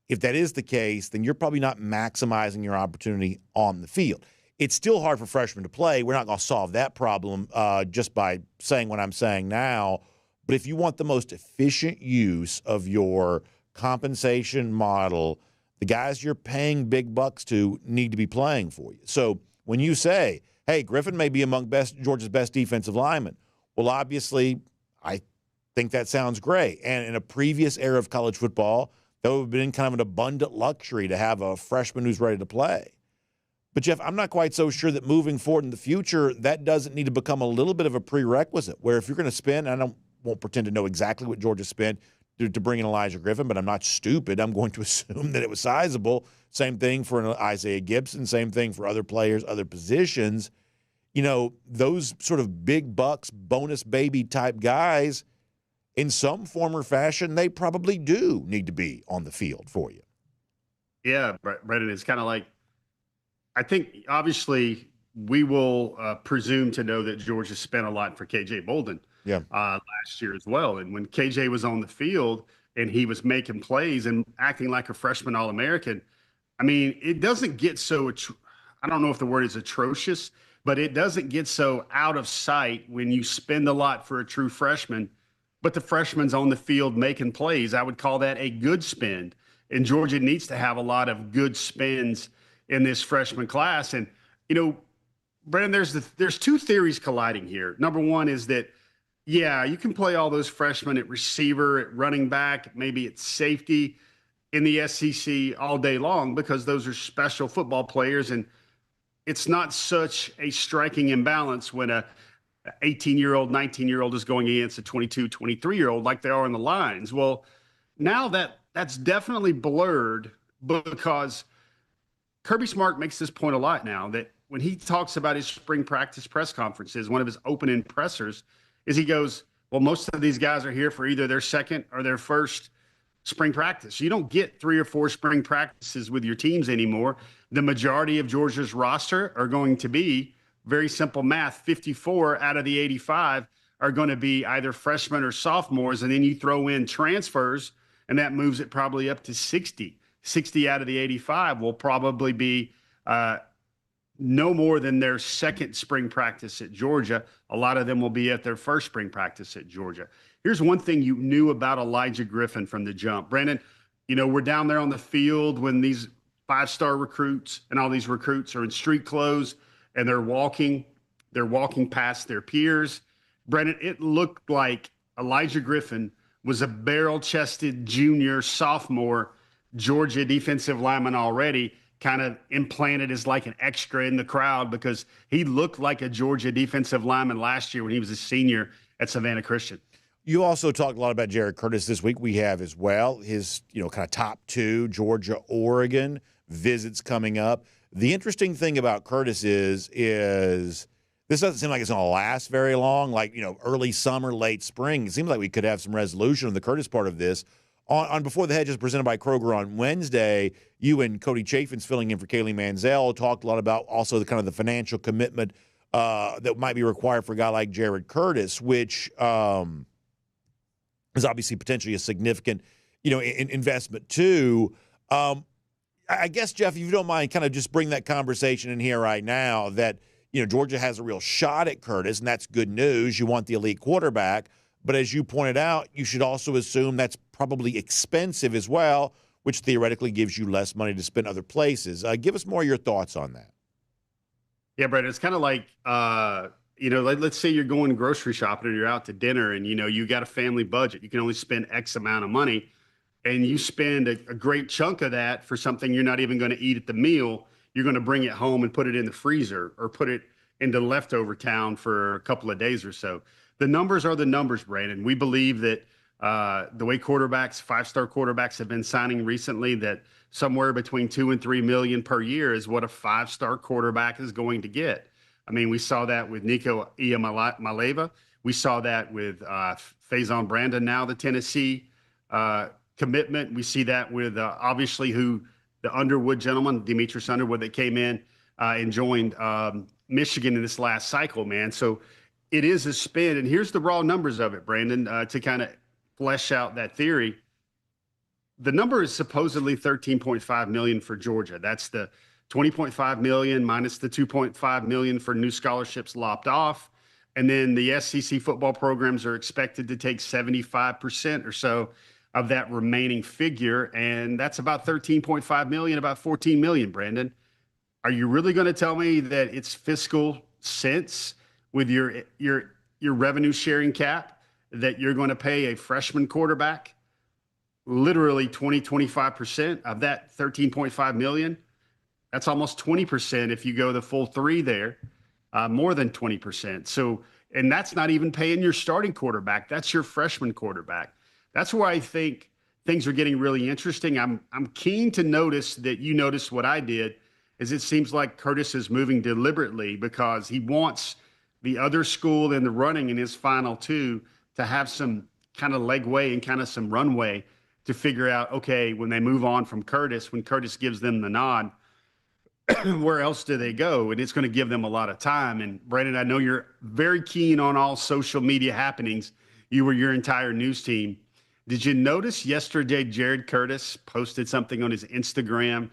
if that is the case, then you're probably not maximizing your opportunity on the field. It's still hard for freshmen to play. We're not going to solve that problem just by saying what I'm saying now. But if you want the most efficient use of your compensation model, the guys you're paying big bucks to need to be playing for you. So when you say, hey, Griffin may be among Georgia's best defensive linemen, well, obviously, I think that sounds great. And in a previous era of college football, that would have been kind of an abundant luxury to have a freshman who's ready to play. But, Jeff, I'm not quite so sure that moving forward in the future, that doesn't need to become a little bit of a prerequisite, where if you're going to spend, and I won't pretend to know exactly what Georgia spent to bring in Elijah Griffin, but I'm not stupid. I'm going to assume that it was sizable. Same thing for an Isaiah Gibson, same thing for other players, other positions. Those sort of big bucks, bonus baby type guys, in some form or fashion, they probably do need to be on the field for you. Yeah, Brendan, it's kind of like, I think obviously we will presume to know that Georgia spent a lot for KJ Bolden last year as well. And when KJ was on the field and he was making plays and acting like a freshman All-American, I mean, it doesn't get so, I don't know if the word is atrocious, but it doesn't get so out of sight when you spend a lot for a true freshman, but the freshman's on the field making plays. I would call that a good spend. And Georgia needs to have a lot of good spends in this freshman class. And, Brandon, there's two theories colliding here. Number one is that, yeah, you can play all those freshmen at receiver, at running back, maybe at safety in the SEC all day long, because those are special football players. And it's not such a striking imbalance when a 18-year-old, 19-year-old is going against a 22, 23-year-old like they are in the lines. Well, now that's definitely blurred, because Kirby Smart makes this point a lot now, that when he talks about his spring practice press conferences, one of his opening pressers is he goes, well, most of these guys are here for either their second or their first spring practice. You don't get 3 or 4 spring practices with your teams anymore. The majority of Georgia's roster are going to be, very simple math, 54 out of the 85 are going to be either freshmen or sophomores, and then you throw in transfers, and that moves it probably up to 60. 60 out of the 85 will probably be no more than their second spring practice at Georgia. A lot of them will be at their first spring practice at Georgia. Here's one thing you knew about Elijah Griffin from the jump. Brandon, we're down there on the field when these 5-star recruits and all these recruits are in street clothes and they're walking past their peers. Brandon, it looked like Elijah Griffin was a barrel-chested junior, sophomore Georgia defensive lineman already, kind of implanted as like an extra in the crowd, because he looked like a Georgia defensive lineman last year when he was a senior at Savannah Christian. You also talked a lot about Jared Curtis this week. We have as well his, kind of top 2, Georgia, Oregon visits coming up. The interesting thing about Curtis is this doesn't seem like it's going to last very long, like, early summer, late spring. It seems like we could have some resolution on the Curtis part of this. On Before the Hedges, presented by Kroger on Wednesday, you and Cody Chafin's filling in for Kaylee Manziel talked a lot about also the kind of the financial commitment that might be required for a guy like Jared Curtis, which is obviously potentially a significant, investment too. I guess, Jeff, if you don't mind, kind of just bring that conversation in here right now that, Georgia has a real shot at Curtis, and that's good news. You want the elite quarterback. But as you pointed out, you should also assume that's probably expensive as well, which theoretically gives you less money to spend other places. Give us more of your thoughts on that. Yeah, Brett, it's kind of like, let's say you're going grocery shopping or you're out to dinner and, you got a family budget. You can only spend X amount of money, and you spend a great chunk of that for something you're not even going to eat at the meal. You're going to bring it home and put it in the freezer or put it into leftover town for a couple of days or so. The numbers are the numbers, Brandon. We believe that the way quarterbacks, 5-star quarterbacks have been signing recently, that somewhere between $2 and $3 million per year is what a 5-star quarterback is going to get. I mean, we saw that with Nico Iamaleava. We saw that with Faison Brandon, now the Tennessee commitment. We see that with obviously the Underwood gentleman, Demetrius Underwood, that came in and joined Michigan in this last cycle, man. So it is a spin. And here's the raw numbers of it, Brandon, to kind of flesh out that theory. The number is supposedly 13.5 million for Georgia. That's the 20.5 million minus the 2.5 million for new scholarships lopped off. And then the SEC football programs are expected to take 75% or so of that remaining figure. And that's about 13.5 million, about 14 million, Brandon. Are you really going to tell me that it's fiscal sense with your revenue sharing cap that you're going to pay a freshman quarterback literally 25% of that 13.5 million? That's almost 20% if you go the full three there, more than 20%. So, and that's not even paying your starting quarterback. That's your freshman quarterback. That's where I think things are getting really interesting. I'm keen to notice that you noticed what I did, is it seems like Curtis is moving deliberately because he wants the other school in the running in his final two to have some kind of legway and kind of some runway to figure out, okay, when they move on from Curtis, when Curtis gives them the nod, where else do they go? And it's going to give them a lot of time. And Brandon, I know you're very keen on all social media happenings. You were your entire news team. Did you notice yesterday Jared Curtis posted something on his Instagram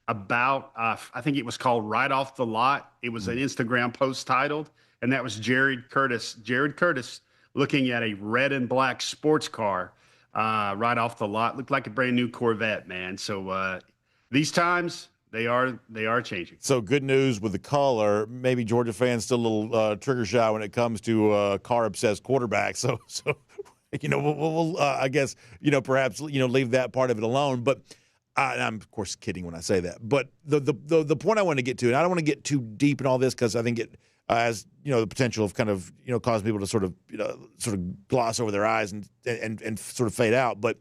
about, I think it was called Right Off the Lot. It was an Instagram post titled, and that was Jared Curtis looking at a red and black sports car right off the lot. Looked like a brand new Corvette, man. So these times, they are changing. So good news with the color. Maybe Georgia fans still a little trigger shy when it comes to car-obsessed quarterbacks. So we'll I guess, perhaps, leave that part of it alone. But I'm, of course, kidding when I say that. But the point I want to get to, and I don't want to get too deep in all this because I think it has, the potential of kind of, cause people to sort of gloss over their eyes and sort of fade out. But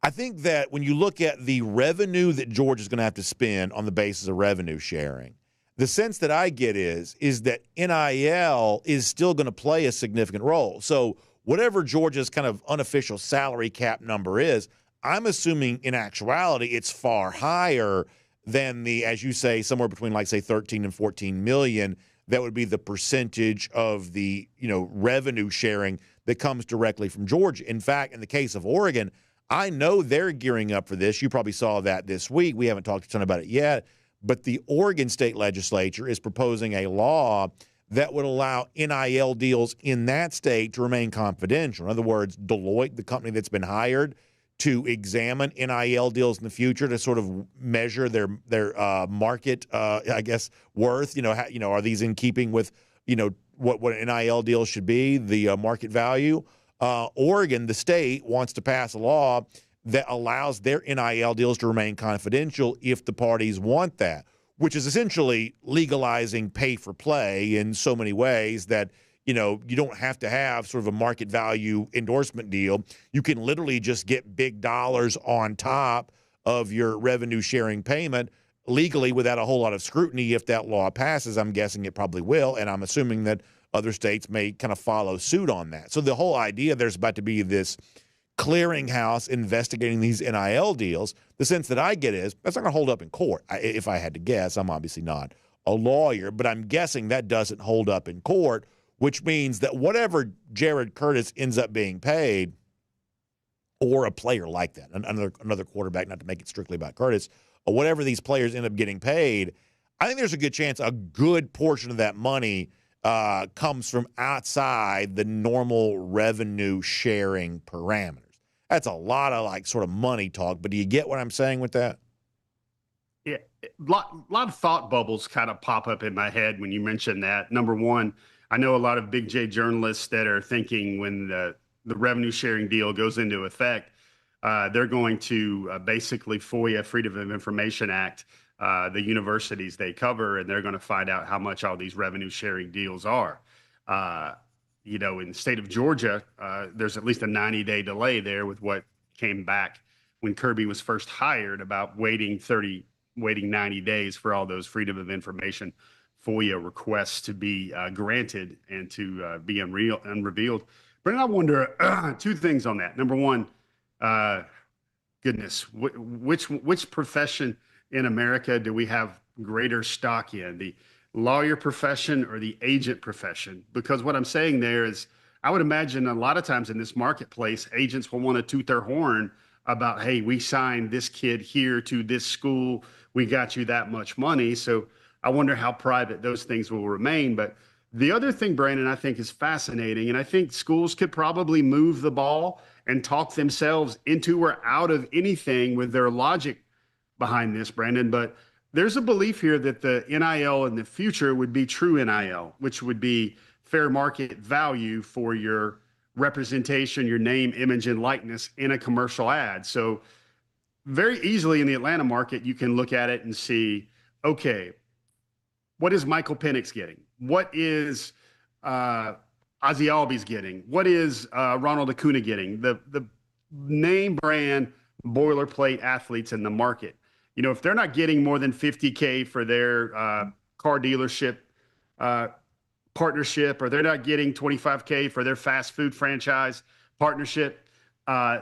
I think that when you look at the revenue that Georgia's going to have to spend on the basis of revenue sharing, the sense that I get is that NIL is still going to play a significant role. So whatever Georgia's kind of unofficial salary cap number is, I'm assuming in actuality it's far higher than the, as you say, somewhere between like, say, 13 and 14 million. That would be the percentage of the, revenue sharing that comes directly from Georgia. In fact, in the case of Oregon, I know they're gearing up for this. You probably saw that this week. We haven't talked a ton about it yet. But the Oregon state legislature is proposing a law that would allow NIL deals in that state to remain confidential. In other words, Deloitte, the company that's been hired to examine NIL deals in the future to sort of measure their market, I guess, worth. Are these in keeping with, what NIL deals should be, the market value? Oregon, the state, wants to pass a law that allows their NIL deals to remain confidential if the parties want that, which is essentially legalizing pay for play in so many ways that, you don't have to have sort of a market value endorsement deal. You can literally just get big dollars on top of your revenue sharing payment legally without a whole lot of scrutiny. If that law passes, I'm guessing it probably will, and I'm assuming that other states may kind of follow suit on that. So the whole idea, there's about to be this clearinghouse investigating these NIL deals. The sense that I get is that's not going to hold up in court. If I had to guess, I'm obviously not a lawyer, but I'm guessing that doesn't hold up in court, which means that whatever Jared Curtis ends up being paid, or a player like that, another quarterback, not to make it strictly about Curtis, or whatever these players end up getting paid, I think there's a good chance a good portion of that money comes from outside the normal revenue sharing parameters. That's a lot of sort of money talk, but do you get what I'm saying with that? Yeah, a lot of thought bubbles kind of pop up in my head when you mention that. Number one, I know a lot of Big J journalists that are thinking when the revenue sharing deal goes into effect, they're going to basically FOIA, Freedom of Information Act, the universities they cover, and they're going to find out how much all these revenue sharing deals are. In the state of Georgia, there's at least a 90-day delay there with what came back when Kirby was first hired about waiting 90 days for all those Freedom of Information FOIA requests to be granted and to be unrevealed. Brendan, I wonder two things on that. Number one, which profession in America do we have greater stock in, the lawyer profession or the agent profession? Because what I'm saying there is, I would imagine a lot of times in this marketplace, agents will want to toot their horn about, hey, we signed this kid here to this school. We got you that much money. So I wonder how private those things will remain. But the other thing, Brandon, I think is fascinating, and I think schools could probably move the ball and talk themselves into or out of anything with their logic behind this, Brandon. But there's a belief here that the NIL in the future would be true NIL, which would be fair market value for your representation, your name, image, and likeness in a commercial ad. So very easily in the Atlanta market, you can look at it and see, okay, what is Michael Penix getting? What is Ozzie Albies getting? What is Ronald Acuna getting? The name brand boilerplate athletes in the market. You know, if they're not getting more than $50K for their car dealership partnership, or they're not getting $25K for their fast food franchise partnership,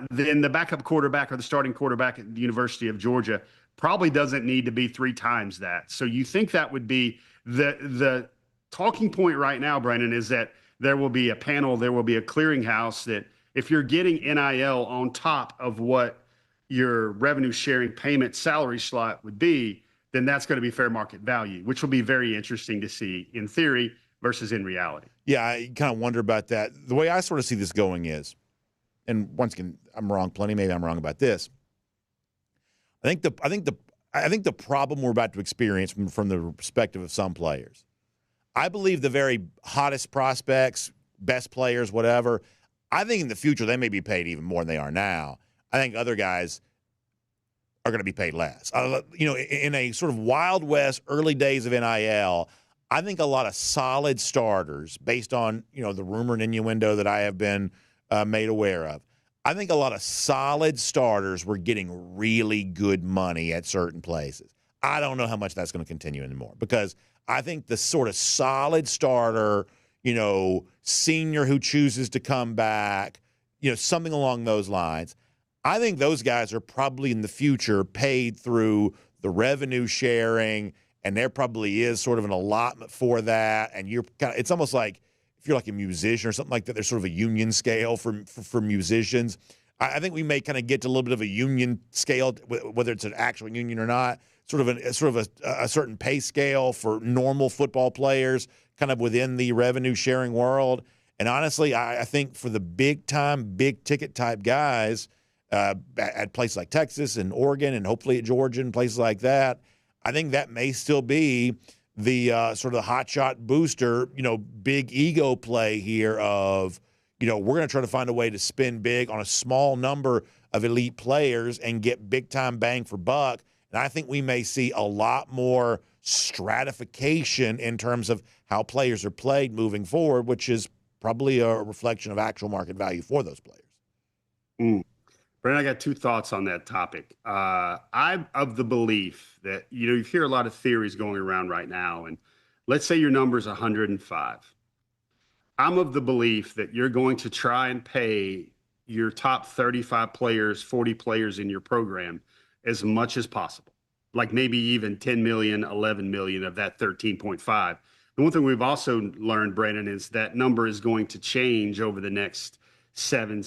then the backup quarterback or the starting quarterback at the University of Georgia probably doesn't need to be 3 times that. So you think that would be the talking point right now, Brandon, is that there will be a panel, there will be a clearinghouse that if you're getting NIL on top of what your revenue sharing payment salary slot would be, then that's going to be fair market value, which will be very interesting to see in theory versus in reality. Yeah, I kind of wonder about that. The way I sort of see this going is, and once again, I'm wrong plenty, maybe I'm wrong about this. I think the problem we're about to experience from the perspective of some players, I believe the very hottest prospects, best players, whatever, I think in the future they may be paid even more than they are now. I think other guys are going to be paid less. You know, in a sort of Wild West early days of NIL, I think a lot of solid starters, based on, you know, the rumor and innuendo that I have been made aware of, I think a lot of solid starters were getting really good money at certain places. I don't know how much that's going to continue anymore, because I think the sort of solid starter, you know, senior who chooses to come back, you know, something along those lines, I think those guys are probably in the future paid through the revenue sharing, and there probably is sort of an allotment for that. And you're kind of, it's almost like if you're like a musician or something like that, there's sort of a union scale for musicians. I think we may kind of get to a little bit of a union scale, whether it's an actual union or not, sort of a certain pay scale for normal football players, kind of within the revenue sharing world. And honestly, I think for the big time, big ticket type guys at places like Texas and Oregon and hopefully at Georgia and places like that, I think that may still be the sort of the hotshot booster, you know, big ego play here of, you know, we're going to try to find a way to spin big on a small number of elite players and get big time bang for buck. And I think we may see a lot more stratification in terms of how players are played moving forward, which is probably a reflection of actual market value for those players. Brandon, I got 2 thoughts on that topic. I'm of the belief that, you know, you hear a lot of theories going around right now, and let's say your number is 105. I'm of the belief that you're going to try and pay your top 35 players, 40 players in your program as much as possible, like maybe even 10 million, 11 million of that 13.5. The one thing we've also learned, Brandon, is that number is going to change over the next 7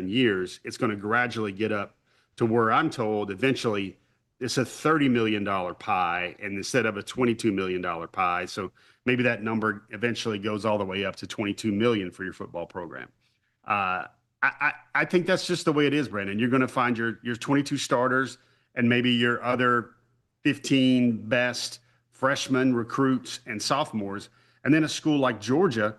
years. It's going to gradually get up to where I'm told eventually it's a $30 million pie and instead of a $22 million pie. So maybe that number eventually goes all the way up to 22 million for your football program. I think that's just the way it is, Brandon. You're going to find your 22 starters and maybe your other 15 best freshmen, recruits, and sophomores. And then a school like Georgia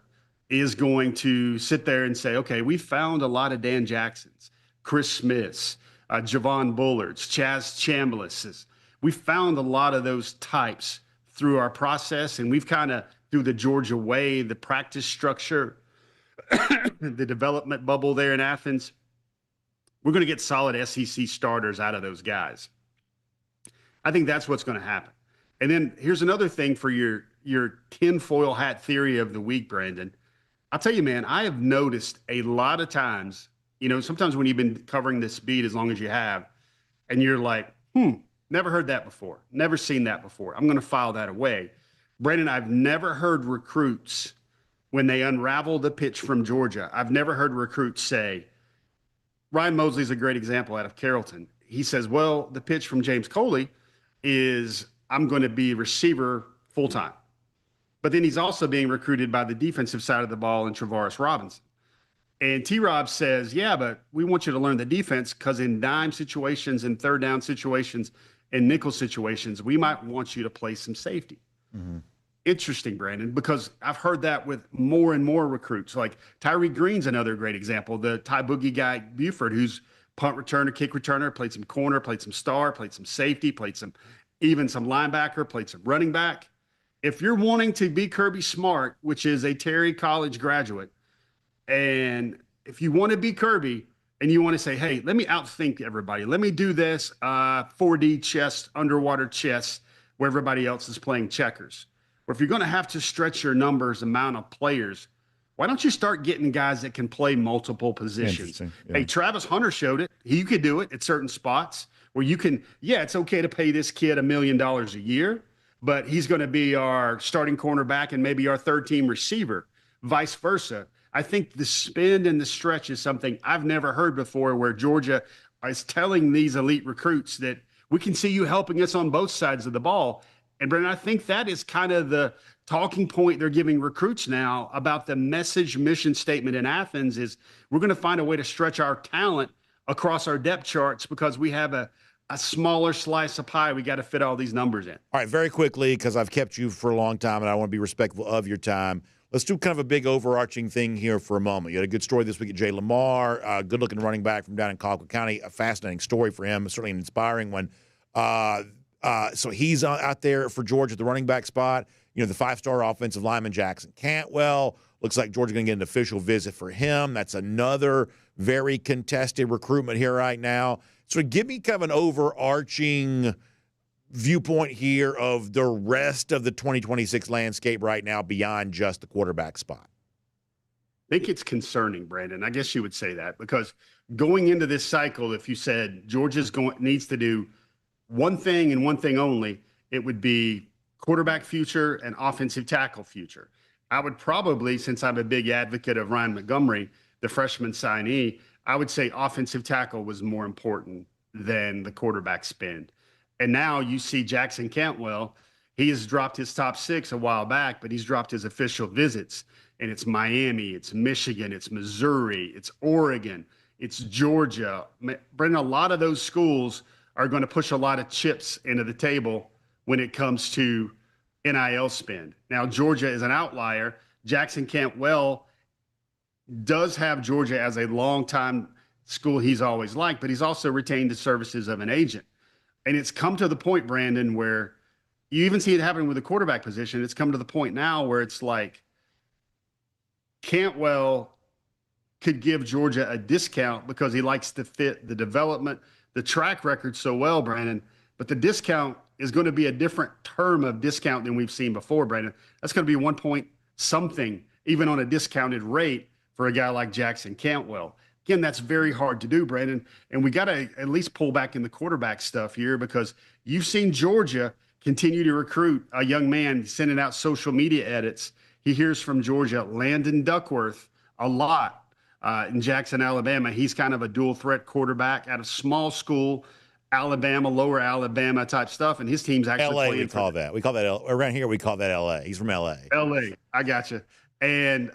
is going to sit there and say, okay, we found a lot of Dan Jacksons, Chris Smiths, Javon Bullards, Chaz Chambliss. We found a lot of those types through our process, and we've kind of, through the Georgia way, the practice structure, the development bubble there in Athens, we're going to get solid SEC starters out of those guys. I think that's what's going to happen. And then here's another thing for your tinfoil hat theory of the week, Brandon. I'll tell you, man, I have noticed a lot of times, you know, sometimes when you've been covering this beat as long as you have, and you're like, Never heard that before. Never seen that before. I'm going to file that away. Brandon, I've never heard recruits, when they unravel the pitch from Georgia, I've never heard recruits say, Ryan Mosley's a great example out of Carrollton. He says, well, the pitch from James Coley is, I'm going to be receiver full-time. But then he's also being recruited by the defensive side of the ball in Travaris Robinson. And T-Rob says, yeah, but we want you to learn the defense because in dime situations and third down situations and nickel situations, we might want you to play some safety. Mm-hmm. Interesting, Brandon, because I've heard that with more and more recruits. Like Tyree Green's another great example. The Ty Boogie guy, Buford, who's punt returner, kick returner, played some corner, played some star, played some safety, played some linebacker, played some running back. If you're wanting to be Kirby Smart, which is a Terry College graduate, and if you want to be Kirby and you want to say, hey, let me outthink everybody. Let me do this 4D chess, underwater chess, where everybody else is playing checkers. Or if you're going to have to stretch your numbers, amount of players, why don't you start getting guys that can play multiple positions? Yeah. Hey, Travis Hunter showed it. He could do it at certain spots where you can, it's okay to pay this kid $1 million a year, but he's going to be our starting cornerback and maybe our third team receiver, vice versa. I think the spend and the stretch is something I've never heard before, where Georgia is telling these elite recruits that we can see you helping us on both sides of the ball. And Brandon, I think that is kind of the talking point they're giving recruits now about the mission statement in Athens is we're going to find a way to stretch our talent across our depth charts because we have a smaller slice of pie. We got to fit all these numbers in. All right, very quickly, because I've kept you for a long time and I want to be respectful of your time. Let's do kind of a big overarching thing here for a moment. You had a good story this week at Jay Lamar, good-looking running back from down in Colquitt County. A fascinating story for him, certainly an inspiring one. So he's out there for Georgia at the running back spot. You know, the five-star offensive lineman Jackson Cantwell. Looks like Georgia's going to get an official visit for him. That's another very contested recruitment here right now. So give me kind of an overarching viewpoint here of the rest of the 2026 landscape right now beyond just the quarterback spot. I think it's concerning, Brandon. I guess you would say that because going into this cycle, if you said Georgia's needs to do one thing and one thing only, it would be quarterback future and offensive tackle future. I would probably, since I'm a big advocate of Ryan Montgomery, the freshman signee, I would say offensive tackle was more important than the quarterback spend. And now you see Jackson Cantwell, he has dropped his top 6 a while back, but he's dropped his official visits. And it's Miami, it's Michigan, it's Missouri, it's Oregon, it's Georgia. Brendan, a lot of those schools are going to push a lot of chips into the table when it comes to NIL spend. Now, Georgia is an outlier. Jackson Cantwell does have Georgia as a longtime school he's always liked, but he's also retained the services of an agent. And it's come to the point, Brandon, where you even see it happening with the quarterback position. It's come to the point now where it's like Cantwell could give Georgia a discount because he likes to fit the development, the track record so well, Brandon. But the discount is going to be a different term of discount than we've seen before, Brandon. That's going to be 1 point something, even on a discounted rate for a guy like Jackson Cantwell. Again, that's very hard to do, Brandon. And we got to at least pull back in the quarterback stuff here because you've seen Georgia continue to recruit a young man sending out social media edits. He hears from Georgia, Landon Duckworth, a lot in Jackson, Alabama. He's kind of a dual threat quarterback out of small school, Alabama, lower Alabama type stuff. And his team's actually LA, playing we call that. We call that around here. We call that LA. He's from LA. LA. I gotcha. And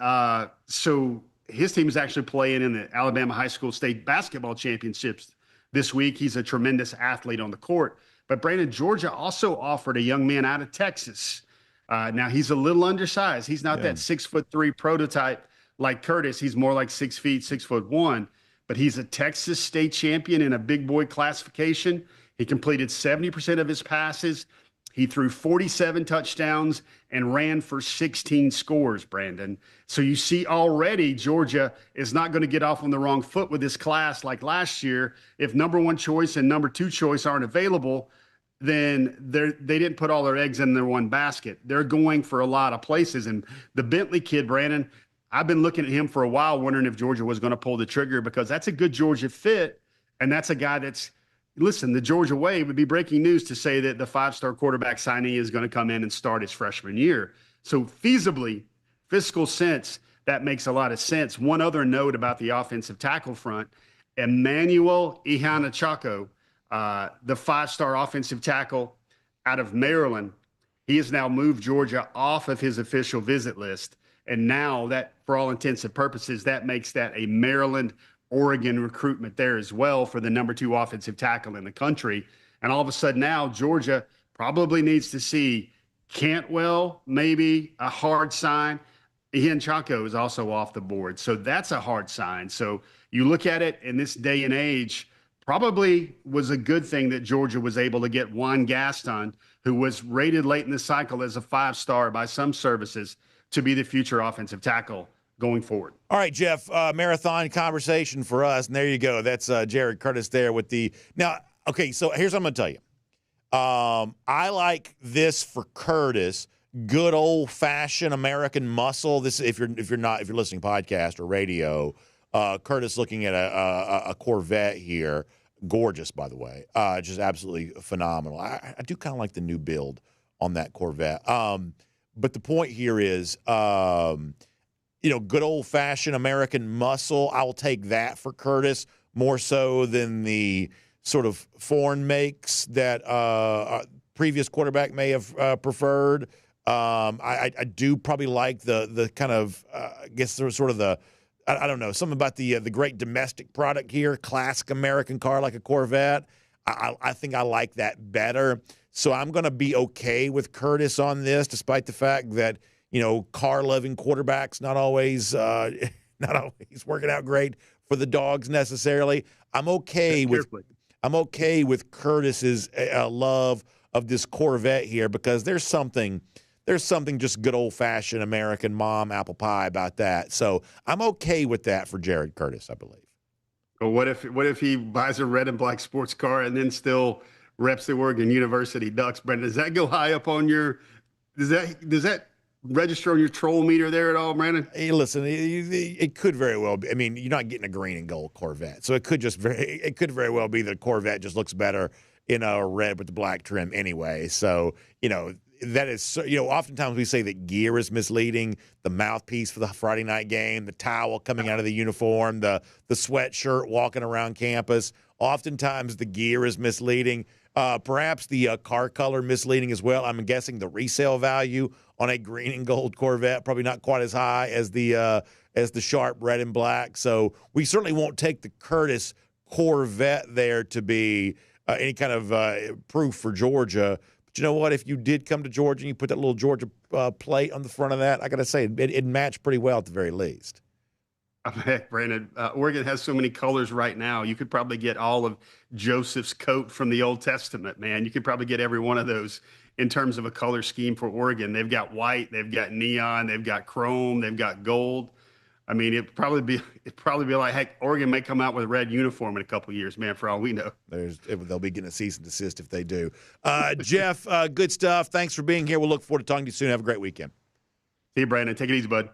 so his team is actually playing in the Alabama High School State Basketball Championships this week. He's a tremendous athlete on the court. But Brandon, Georgia also offered a young man out of Texas. Now he's a little undersized. He's not that 6'3" prototype like Curtis. He's more like 6 feet, 6'1". But he's a Texas state champion in a big boy classification. He completed 70% of his passes. He threw 47 touchdowns and ran for 16 scores, Brandon. So you see already Georgia is not going to get off on the wrong foot with this class like last year. If number 1 choice and number 2 choice aren't available, then they didn't put all their eggs in their one basket. They're going for a lot of places. And the Bentley kid, Brandon, I've been looking at him for a while, wondering if Georgia was going to pull the trigger because that's a good Georgia fit. And that's a guy that's listen, the Georgia way would be breaking news to say that the 5-star quarterback signee is going to come in and start his freshman year. So feasibly, fiscal sense, that makes a lot of sense. One other note about the offensive tackle front, Emmanuel Iheanacho, the 5-star offensive tackle out of Maryland, he has now moved Georgia off of his official visit list. And now that, for all intents and purposes, that makes that a Maryland, Oregon recruitment there as well for the number 2 offensive tackle in the country. And all of a sudden now Georgia probably needs to see Cantwell, maybe a hard sign. Ian Chaco is also off the board. So that's a hard sign. So you look at it in this day and age, probably was a good thing that Georgia was able to get Juan Gaston, who was rated late in the cycle as a 5-star by some services, to be the future offensive tackle going forward. All right, Jeff, marathon conversation for us. And there you go. That's Jared Curtis there with the – now, okay, so here's what I'm going to tell you. I like this for Curtis, good old-fashioned American muscle. This, if you're listening podcast or radio, Curtis looking at a Corvette here. Gorgeous, by the way. Just absolutely phenomenal. I do kind of like the new build on that Corvette. But the point here is – good old-fashioned American muscle. I will take that for Curtis more so than the sort of foreign makes that previous quarterback may have preferred. I do probably like the kind of I guess there's sort of the I don't know, something about the great domestic product here, classic American car like a Corvette. I think I like that better. So I'm going to be okay with Curtis on this, despite the fact that car-loving quarterbacks not always working out great for the Dawgs necessarily. I'm okay with Curtis's love of this Corvette here because there's something just good old-fashioned American mom apple pie about that. So I'm okay with that for Jared Curtis, I believe. Well, what if he buys a red and black sports car and then still reps the Oregon University Ducks? Brendan, does that go high up on your? Does that register on your troll meter there at all, Brandon? Hey, listen, it could very well be. I mean, you're not getting a green and gold Corvette, so it could very well be that a Corvette just looks better in a red with the black trim anyway. So that is oftentimes we say that gear is misleading. The mouthpiece for the Friday night game, the towel coming out of the uniform, the sweatshirt walking around campus. Oftentimes the gear is misleading. Perhaps the car color misleading as well. I'm guessing the resale value on a green and gold Corvette probably not quite as high as the sharp red and black. So we certainly won't take the Curtis Corvette there to be any kind of proof for Georgia. But you know what? If you did come to Georgia and you put that little Georgia plate on the front of that, I got to say it matched pretty well at the very least. Heck, Brandon, Oregon has so many colors right now. You could probably get all of Joseph's coat from the Old Testament, man. You could probably get every one of those in terms of a color scheme for Oregon. They've got white, they've got neon, they've got chrome, they've got gold. I mean, it'd probably be like, heck, Oregon may come out with a red uniform in a couple of years, man, for all we know. They'll be getting a cease and desist if they do. Jeff, good stuff. Thanks for being here. We'll look forward to talking to you soon. Have a great weekend. See you, Brandon. Take it easy, bud.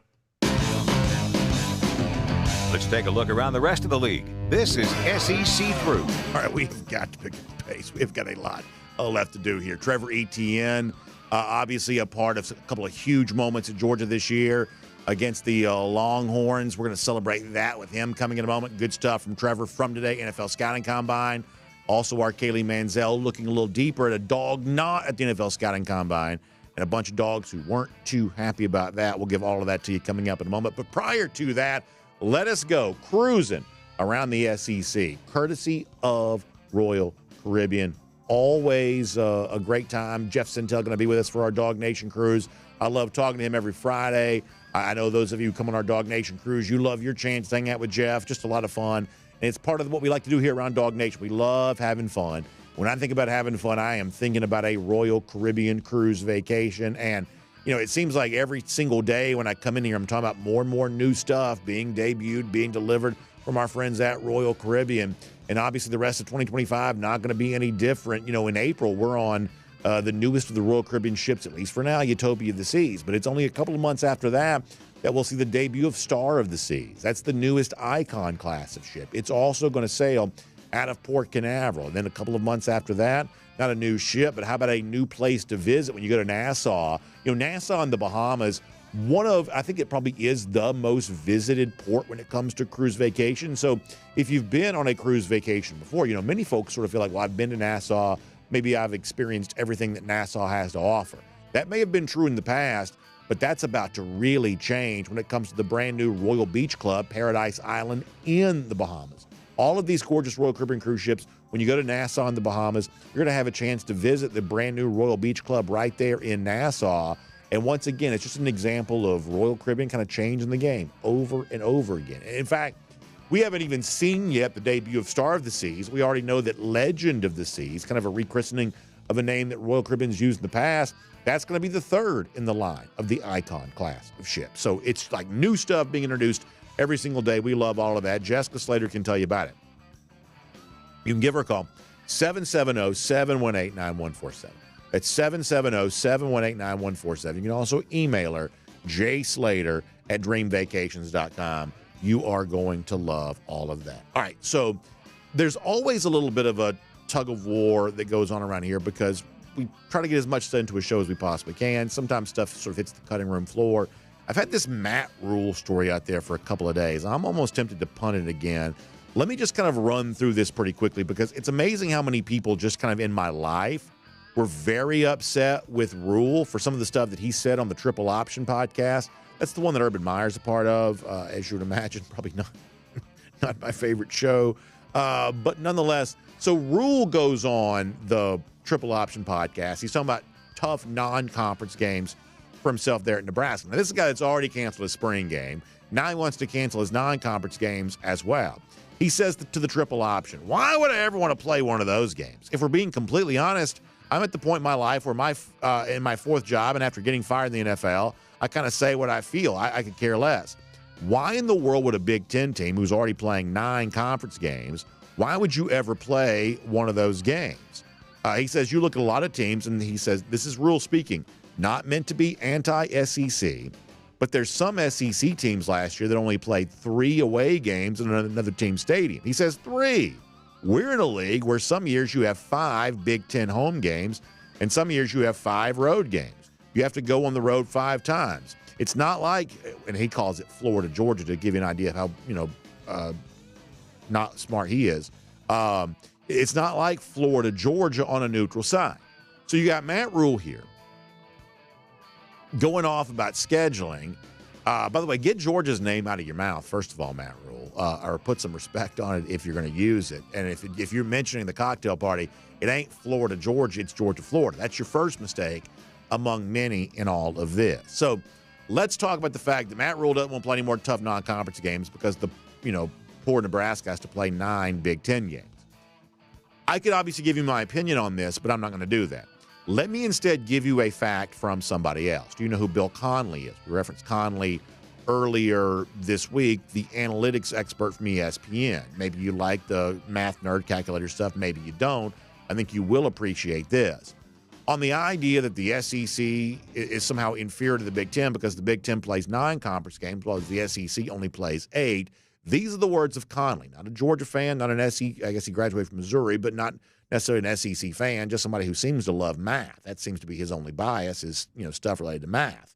Let's take a look around the rest of the league. This is SEC Through. All right, we've got to pick up the pace. We've got a lot left to do here. Trevor Etienne, obviously a part of a couple of huge moments at Georgia this year against the Longhorns. We're going to celebrate that with him coming in a moment. Good stuff from Trevor from today, NFL Scouting Combine. Also, our Kaylee Manziel looking a little deeper at a dog not at the NFL Scouting Combine and a bunch of dogs who weren't too happy about that. We'll give all of that to you coming up in a moment. But prior to that, let us go cruising around the SEC, courtesy of Royal Caribbean. Always a great time. Jeff Sentell going to be with us for our DawgNation cruise. I love talking to him every Friday. I know those of you who come on our DawgNation cruise, you love your chance to hang out with Jeff. Just a lot of fun. And it's part of what we like to do here around DawgNation. We love having fun. When I think about having fun, I am thinking about a Royal Caribbean cruise vacation. And it seems like every single day when I come in here, I'm talking about more and more new stuff being debuted, being delivered from our friends at Royal Caribbean. And obviously the rest of 2025 not going to be any different. In April, we're on the newest of the Royal Caribbean ships, at least for now, Utopia of the Seas. But it's only a couple of months after that we'll see the debut of Star of the Seas. That's the newest Icon class of ship. It's also going to sail out of Port Canaveral. And then a couple of months after that, not a new ship, but how about a new place to visit when you go to Nassau? Nassau in the Bahamas, I think it probably is the most visited port when it comes to cruise vacation. So if you've been on a cruise vacation before, many folks sort of feel like, well, I've been to Nassau. Maybe I've experienced everything that Nassau has to offer. That may have been true in the past, but that's about to really change when it comes to the brand new Royal Beach Club, Paradise Island in the Bahamas. All of these gorgeous Royal Caribbean cruise ships, when you go to Nassau in the Bahamas, you're going to have a chance to visit the brand new Royal Beach Club right there in Nassau. And once again, it's just an example of Royal Caribbean kind of changing the game over and over again. In fact, we haven't even seen yet the debut of Star of the Seas. We already know that Legend of the Seas, kind of a rechristening of a name that Royal Caribbean's used in the past, that's going to be the third in the line of the Icon class of ships. So it's like new stuff being introduced every single day. We love all of that. Jessica Slater can tell you about it. You can give her a call, 770-718-9147. That's 770-718-9147. You can also email her, jslater@dreamvacations.com. You are going to love all of that. All right, so there's always a little bit of a tug of war that goes on around here because we try to get as much stuff into a show as we possibly can. Sometimes stuff sort of hits the cutting room floor. I've had this Matt Rhule story out there for a couple of days. I'm almost tempted to punt it again. Let me just kind of run through this pretty quickly because it's amazing how many people just kind of in my life were very upset with Rhule for some of the stuff that he said on the Triple Option podcast. That's the one that Urban Meyer's a part of, as you would imagine. Probably not my favorite show. But nonetheless, so Rhule goes on the Triple Option podcast. He's talking about tough non-conference games for himself there at Nebraska. Now, this is a guy that's already canceled his spring game. Now he wants to cancel his non-conference games as well. He says to the Triple Option, why would I ever want to play one of those games? If we're being completely honest, I'm at the point in my life where in my fourth job and after getting fired in the NFL, I kind of say what I feel. I could care less. Why in the world would a Big Ten team who's already playing 9 conference games, why would you ever play one of those games? He says you look at a lot of teams, and he says, this is Rhule speaking, not meant to be anti-SEC, but there's some SEC teams last year that only played 3 away games in another team's stadium. He says 3. We're in a league where some years you have 5 Big Ten home games, and some years you have 5 road games. You have to go on the road 5 times. It's not like, and he calls it Florida, Georgia, to give you an idea of how, not smart he is. It's not like Florida, Georgia on a neutral side. So you got Matt Rhule here going off about scheduling. By the way, get Georgia's name out of your mouth, first of all, Matt Rhule, or put some respect on it if you're going to use it. And if you're mentioning the cocktail party, it ain't Florida, Georgia, it's Georgia, Florida. That's your first mistake among many in all of this. So let's talk about the fact that Matt Rhule doesn't want to play any more tough non-conference games because poor Nebraska has to play 9 Big Ten games. I could obviously give you my opinion on this, but I'm not going to do that. Let me instead give you a fact from somebody else. Do you know who Bill Conley is? We referenced Conley earlier this week, the analytics expert from ESPN. Maybe you like the math nerd calculator stuff. Maybe you don't. I think you will appreciate this. On the idea that the SEC is somehow inferior to the Big Ten because the Big Ten plays 9 conference games, while the SEC only plays 8. These are the words of Conley, not a Georgia fan, not an SEC, I guess he graduated from Missouri, but not necessarily an SEC fan, just somebody who seems to love math. That seems to be his only bias is, stuff related to math.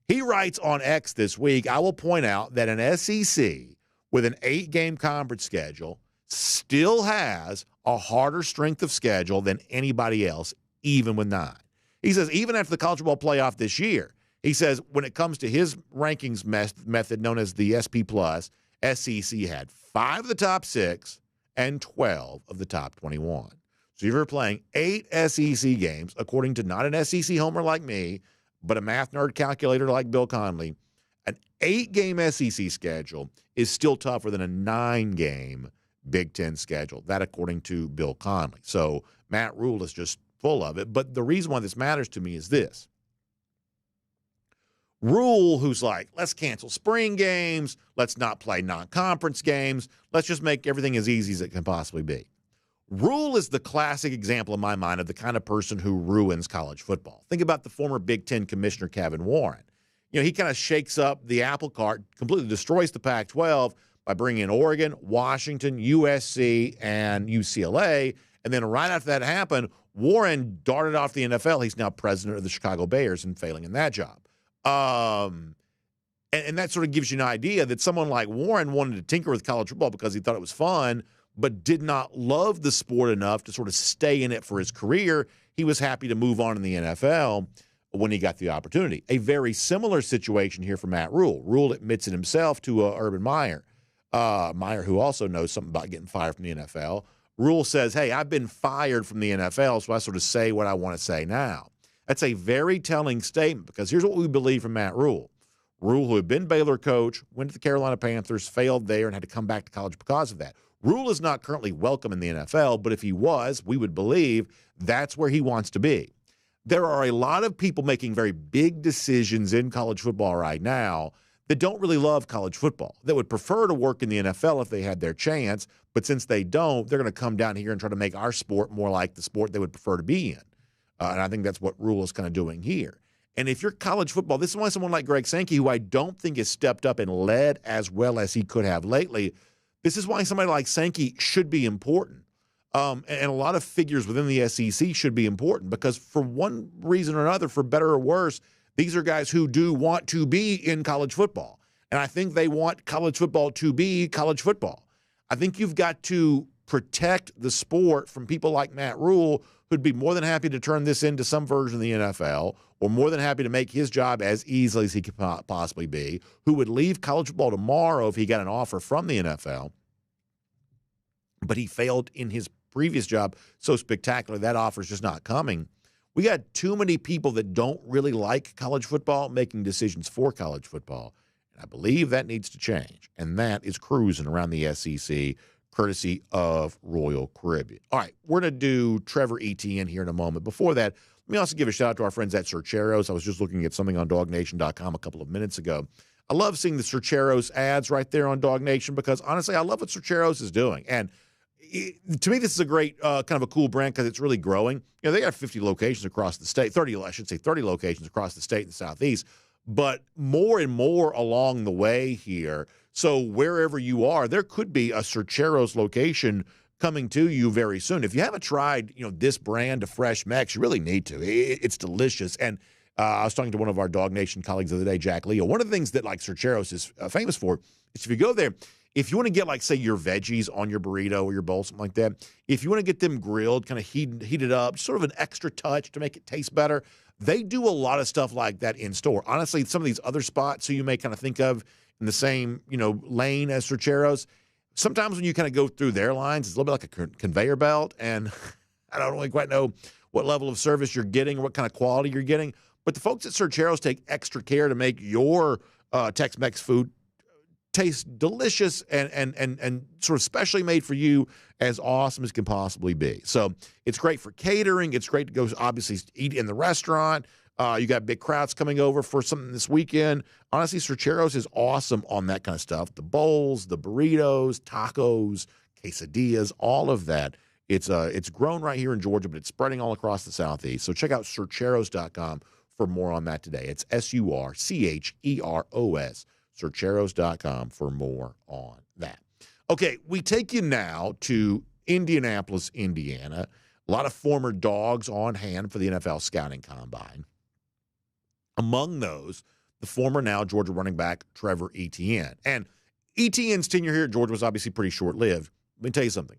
He writes on X this week, I will point out that an SEC with an 8-game conference schedule still has a harder strength of schedule than anybody else, even with 9. He says, even after the college football playoff this year, he says when it comes to his rankings method known as the SP+, SEC had 5 of the top 6 and 12 of the top 21. So if you're playing 8 SEC games, according to not an SEC homer like me, but a math nerd calculator like Bill Conley, an 8-game SEC schedule is still tougher than a 9-game Big Ten schedule. That according to Bill Conley. So Matt Rhule is just full of it. But the reason why this matters to me is this. Rhule, who's like, let's cancel spring games, let's not play non-conference games, let's just make everything as easy as it can possibly be. Rhule is the classic example in my mind of the kind of person who ruins college football. Think about the former Big Ten commissioner, Kevin Warren. He kind of shakes up the apple cart, completely destroys the Pac-12, by bringing in Oregon, Washington, USC, and UCLA. And then right after that happened, Warren darted off the NFL. He's now president of the Chicago Bears and failing in that job. And that sort of gives you an idea that someone like Warren wanted to tinker with college football because he thought it was fun, but did not love the sport enough to sort of stay in it for his career. He was happy to move on in the NFL when he got the opportunity. A very similar situation here for Matt Rhule. Rhule admits it himself to Urban Meyer. Meyer, who also knows something about getting fired from the NFL. Rhule says, hey, I've been fired from the NFL, so I sort of say what I want to say now. That's a very telling statement because here's what we believe from Matt Rhule. Rhule, who had been Baylor coach, went to the Carolina Panthers, failed there, and had to come back to college because of that. Rhule is not currently welcome in the NFL, but if he was, we would believe that's where he wants to be. There are a lot of people making very big decisions in college football right now that don't really love college football, that would prefer to work in the NFL if they had their chance, but since they don't, they're going to come down here and try to make our sport more like the sport they would prefer to be in. And I think that's what Rhule is kind of doing here. And if you're college football, this is why someone like Greg Sankey, who I don't think has stepped up and led as well as he could have lately, this is why somebody like Sankey should be important. And a lot of figures within the SEC should be important because for one reason or another, for better or worse, these are guys who do want to be in college football. And I think they want college football to be college football. I think you've got to protect the sport from people like Matt Rhule, who'd be more than happy to turn this into some version of the NFL or more than happy to make his job as easily as he could possibly be, who would leave college football tomorrow if he got an offer from the NFL. But he failed in his previous job so spectacularly that offer is just not coming. We got too many people that don't really like college football making decisions for college football. And I believe that needs to change. And that is cruising around the SEC, courtesy of Royal Caribbean. All right, we're going to do Trevor Etienne here in a moment. Before that, let me also give a shout out to our friends at Cercheros. I was just looking at something on DawgNation.com a couple of minutes ago. I love seeing the Cercheros ads right there on DawgNation because, honestly, I love what Cercheros is doing. And to me, this is a great kind of a cool brand because it's really growing. You know, they got 50 locations across the state, 30 locations across the state and the Southeast, but more and more along the way here. So wherever you are, there could be a Cercheros location coming to you very soon. If you haven't tried, this brand of fresh Mex, you really need to. It's delicious. And I was talking to one of our DawgNation colleagues the other day, Jack Leo. One of the things that Cercheros is famous for is if you go there, if you want to get, say, your veggies on your burrito or your bowl, something like that, if you want to get them grilled, kind of heated up, sort of an extra touch to make it taste better, they do a lot of stuff like that in store. Honestly, some of these other spots who you may kind of think of in the same, lane as Cercheros, sometimes when you kind of go through their lines, it's a little bit like a conveyor belt, and I don't really quite know what level of service you're getting or what kind of quality you're getting. But the folks at Cercheros take extra care to make your Tex-Mex food taste delicious and sort of specially made for you, as awesome as can possibly be. So it's great for catering. It's great to go, obviously, eat in the restaurant. You got big crowds coming over for something this weekend. Honestly, Cercheros is awesome on that kind of stuff. The bowls, the burritos, tacos, quesadillas, all of that. It's grown right here in Georgia, but it's spreading all across the Southeast. So check out Cercheros.com for more on that today. It's Surcheros, Cercheros.com for more on that. Okay, we take you now to Indianapolis, Indiana. A lot of former Dogs on hand for the NFL Scouting Combine. Among those, the former now Georgia running back Trevor Etienne. And Etienne's tenure here at Georgia was obviously pretty short-lived. Let me tell you something.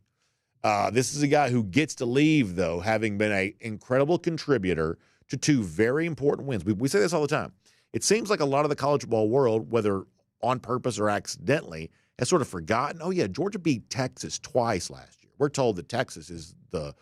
This is a guy who gets to leave, though, having been an incredible contributor to two very important wins. We say this all the time. It seems like a lot of the college football world, whether on purpose or accidentally, has sort of forgotten, oh, yeah, Georgia beat Texas twice last year. We're told that Texas is the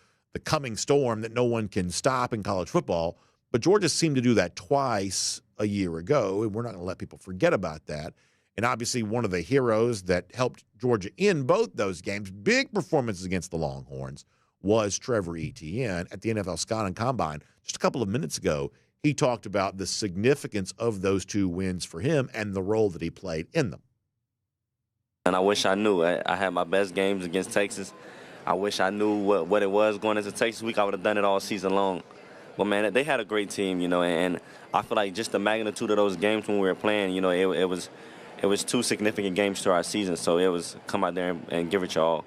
coming storm that no one can stop in college football, but Georgia seemed to do that twice a year ago, and we're not going to let people forget about that. And obviously one of the heroes that helped Georgia in both those games, big performances against the Longhorns, was Trevor Etienne at the NFL Scouting Combine. Just a couple of minutes ago, he talked about the significance of those two wins for him and the role that he played in them. And I wish I knew. I had my best games against Texas. I wish I knew what it was going into Texas week. I would have done it all season long. But, man, they had a great team, and I feel like just the magnitude of those games when we were playing, it it was 2 significant games to our season, so it was come out there and give it your all.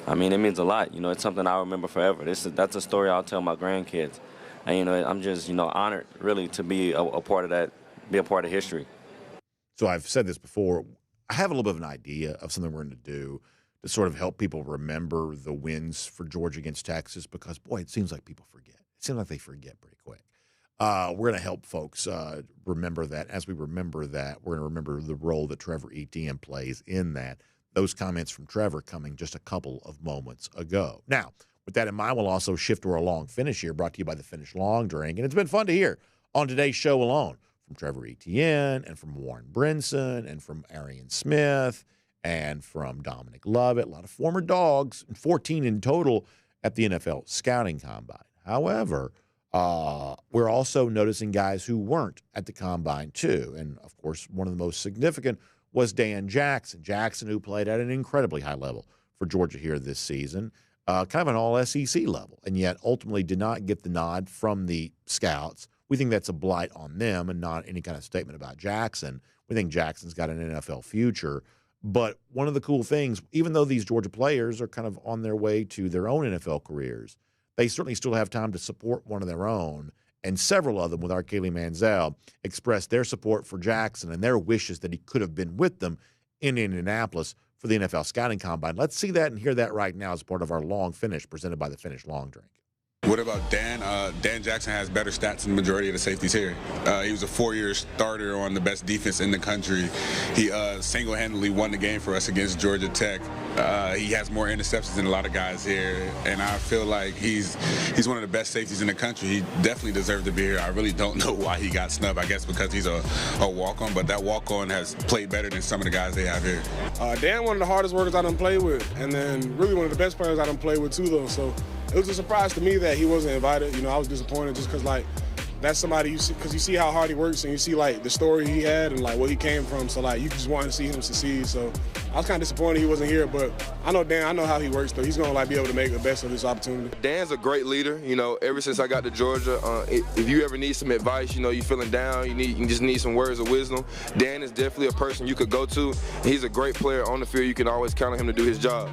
I mean, it means a lot. You know, it's something I'll remember forever. That's a story I'll tell my grandkids. And, you know, I'm just, you know, honored, really, to be a part of that, be a part of history. So I've said this before. I have a little bit of an idea of something we're going to do to sort of help people remember the wins for Georgia against Texas because, boy, it seems like people forget. It seems like they forget pretty quick. We're going to help folks remember that. As we remember that, we're going to remember the role that Trevor Etienne plays in that. Those comments from Trevor coming just a couple of moments ago. Now, with that in mind, we'll also shift to our long finish here, brought to you by the Finnish Long Drink. And it's been fun to hear on today's show alone from Trevor Etienne and from Warren Brinson and from Arian Smith and from Dominic Lovett, a lot of former Dogs, 14 in total at the NFL Scouting Combine. However, we're also noticing guys who weren't at the Combine too. And, of course, one of the most significant was Dan Jackson. Jackson, who played at an incredibly high level for Georgia here this season, kind of an all-SEC level, and yet ultimately did not get the nod from the scouts. We think that's a blight on them and not any kind of statement about Jackson. We think Jackson's got an NFL future. But one of the cool things, even though these Georgia players are kind of on their way to their own NFL careers, they certainly still have time to support one of their own. And several of them, with Arkeli Manziel, expressed their support for Jackson and their wishes that he could have been with them in Indianapolis for the NFL Scouting Combine. Let's see that and hear that right now as part of our long finish presented by the Finnish Long Drink. What about Dan? Dan Jackson has better stats than the majority of the safeties here. He was a 4-year starter on the best defense in the country. He single-handedly won the game for us against Georgia Tech. He has more interceptions than a lot of guys here, and I feel like he's one of the best safeties in the country. He definitely deserved to be here. I really don't know why he got snubbed. I guess because he's a walk-on, but that walk-on has played better than some of the guys they have here. Dan, one of the hardest workers I done played with, and then really one of the best players I done played with too, though. So it was a surprise to me that he wasn't invited. You know, I was disappointed just because, like, that's somebody you see, because you see how hard he works and you see, like, the story he had and, like, where he came from. So, like, you just want to see him succeed. So I was kind of disappointed he wasn't here, but I know Dan, I know how he works, though. He's going to, like, be able to make the best of this opportunity. Dan's a great leader. You know, ever since I got to Georgia, if you ever need some advice, you know, you feeling down, you just need some words of wisdom, Dan is definitely a person you could go to. He's a great player on the field. You can always count on him to do his job.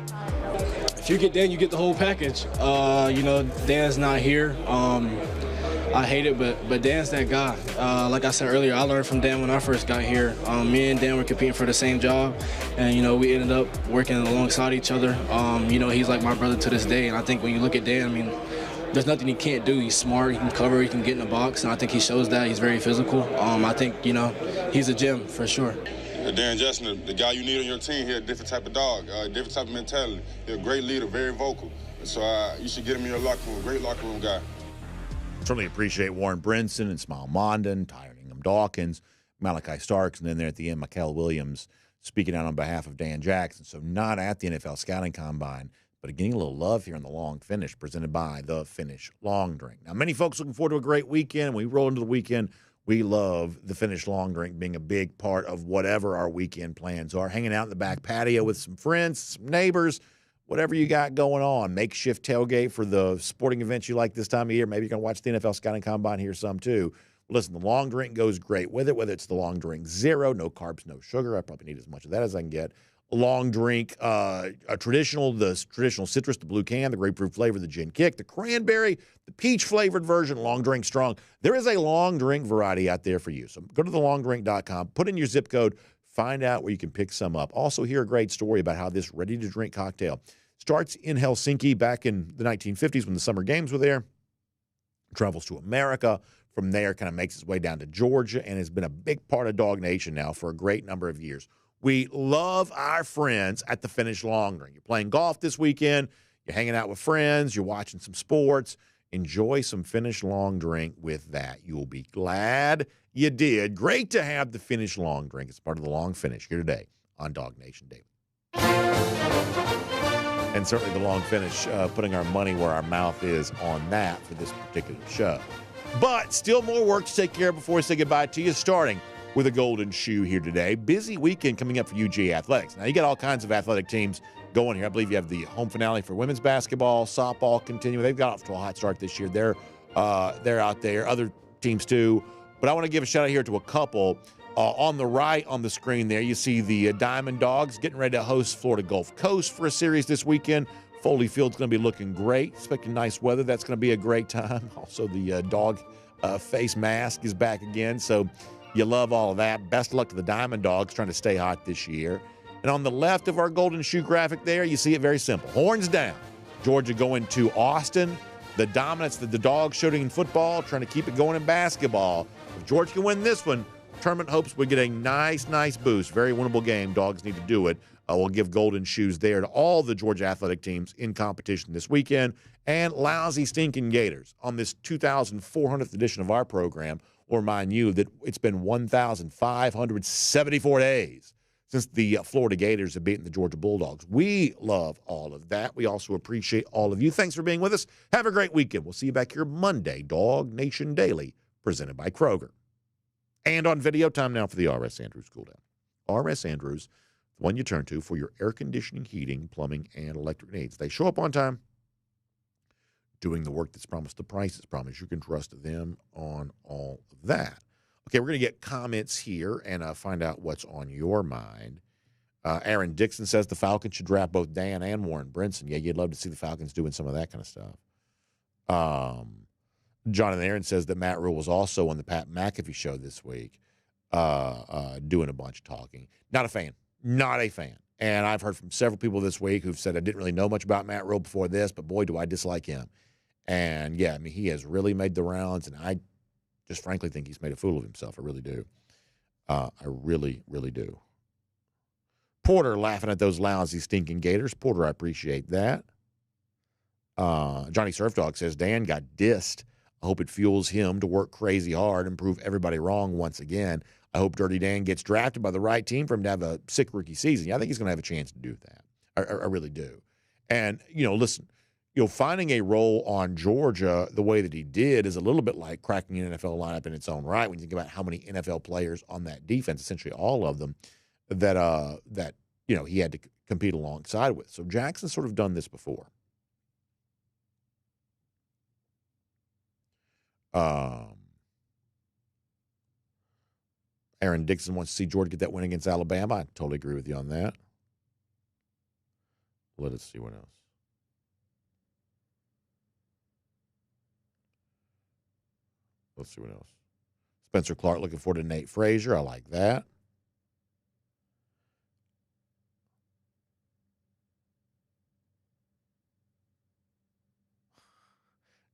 If you get Dan, you get the whole package. You know, Dan's not here. I hate it, but Dan's that guy. Like I said earlier, I learned from Dan when I first got here. Me and Dan were competing for the same job, and, you know, we ended up working alongside each other. You know, he's like my brother to this day, and I think when you look at Dan, I mean, there's nothing he can't do. He's smart, he can cover, he can get in the box, and I think he shows that. He's very physical. I think, you know, he's a gem for sure. Dan Jackson, the guy you need on your team here, a different type of dog, different type of mentality. He's a great leader, very vocal. So you should get him in your locker room, great locker room guy. Certainly appreciate Warren Brinson and Smile Mondon, Tyron Ingham Dawkins, Malachi Starks, and then there at the end, Mikel Williams speaking out on behalf of Dan Jackson. So not at the NFL Scouting Combine, but getting a little love here in the long finish presented by the Finnish Long Drink. Now, many folks looking forward to a great weekend. We roll into the weekend. We love the Finnish Long Drink being a big part of whatever our weekend plans are. Hanging out in the back patio with some friends, some neighbors, whatever you got going on. Makeshift tailgate for the sporting events you like this time of year. Maybe you're going to watch the NFL Scouting Combine here some too. Listen, the long drink goes great with it, whether it's the long drink zero, no carbs, no sugar. I probably need as much of that as I can get. A long drink, the traditional citrus, the blue can, the grapefruit flavor, the gin kick, the cranberry, the peach flavored version, long drink strong. There is a long drink variety out there for you. So go to thelongdrink.com, put in your zip code, find out where you can pick some up. Also hear a great story about how this ready-to-drink cocktail starts in Helsinki back in the 1950s when the Summer Games were there, travels to America. From there, kind of makes its way down to Georgia and has been a big part of Dog Nation now for a great number of years. We love our friends at the Finnish Long Drink. You're playing golf this weekend. You're hanging out with friends. You're watching some sports. Enjoy some Finnish Long Drink with that. You will be glad you did. Great to have the Finnish Long Drink. It's part of the Long Finish here today on DawgNation Daily. And certainly the Long Finish, putting our money where our mouth is on that for this particular show. But still more work to take care of before we say goodbye to you, starting with a golden shoe here today. Busy weekend coming up for UGA Athletics. Now, you got all kinds of athletic teams going here. I believe you have the home finale for women's basketball, softball continue. They've got off to a hot start this year. They're out there. Other teams too. But I want to give a shout out here to a couple. On the right on the screen there, you see the Diamond Dogs getting ready to host Florida Gulf Coast for a series this weekend. Foley Field's going to be looking great. Expecting nice weather. That's going to be a great time. Also, the dog face mask is back again, so you love all of that. Best of luck to the Diamond Dogs trying to stay hot this year. And on the left of our golden shoe graphic there, you see it very simple. Horns down. Georgia going to Austin. The dominance that the Dogs showed in football, trying to keep it going in basketball. If Georgia can win this one, tournament hopes we get a nice boost. Very winnable game. Dogs need to do it. We'll give golden shoes there to all the Georgia athletic teams in competition this weekend. And lousy stinking Gators on this 2,400th edition of our program will remind you that it's been 1,574 days since the Florida Gators have beaten the Georgia Bulldogs. We love all of that. We also appreciate all of you. Thanks for being with us. Have a great weekend. We'll see you back here Monday. DawgNation Daily, presented by Kroger. And on video, time now for the R.S. Andrews Cool Down. R.S. Andrews, the one you turn to for your air conditioning, heating, plumbing, and electric needs. They show up on time, doing the work that's promised, the price is promised. You can trust them on all of that. Okay, we're going to get comments here and find out what's on your mind. Aaron Dixon says the Falcons should draft both Dan and Warren Brinson. Yeah, you'd love to see the Falcons doing some of that kind of stuff. Jonathan Aaron says that Matt Rhule was also on the Pat McAfee show this week doing a bunch of talking. Not a fan. Not a fan. And I've heard from several people this week who've said I didn't really know much about Matt Rhule before this, but boy, do I dislike him. And, yeah, I mean, he has really made the rounds, and I just frankly think he's made a fool of himself. I really do. I really, really do. Porter laughing at those lousy, stinking Gators. Porter, I appreciate that. Johnny Surfdog says Dan got dissed. I hope it fuels him to work crazy hard and prove everybody wrong once again. I hope Dirty Dan gets drafted by the right team for him to have a sick rookie season. Yeah, I think he's going to have a chance to do that. I really do. And, listen, finding a role on Georgia the way that he did is a little bit like cracking an NFL lineup in its own right when you think about how many NFL players on that defense, essentially all of them, that he had to compete alongside with. So Jackson's sort of done this before. Aaron Dixon wants to see Georgia get that win against Alabama. I totally agree with you on that. Let us see what else. Let's see what else. Spencer Clark looking forward to Nate Frazier. I like that.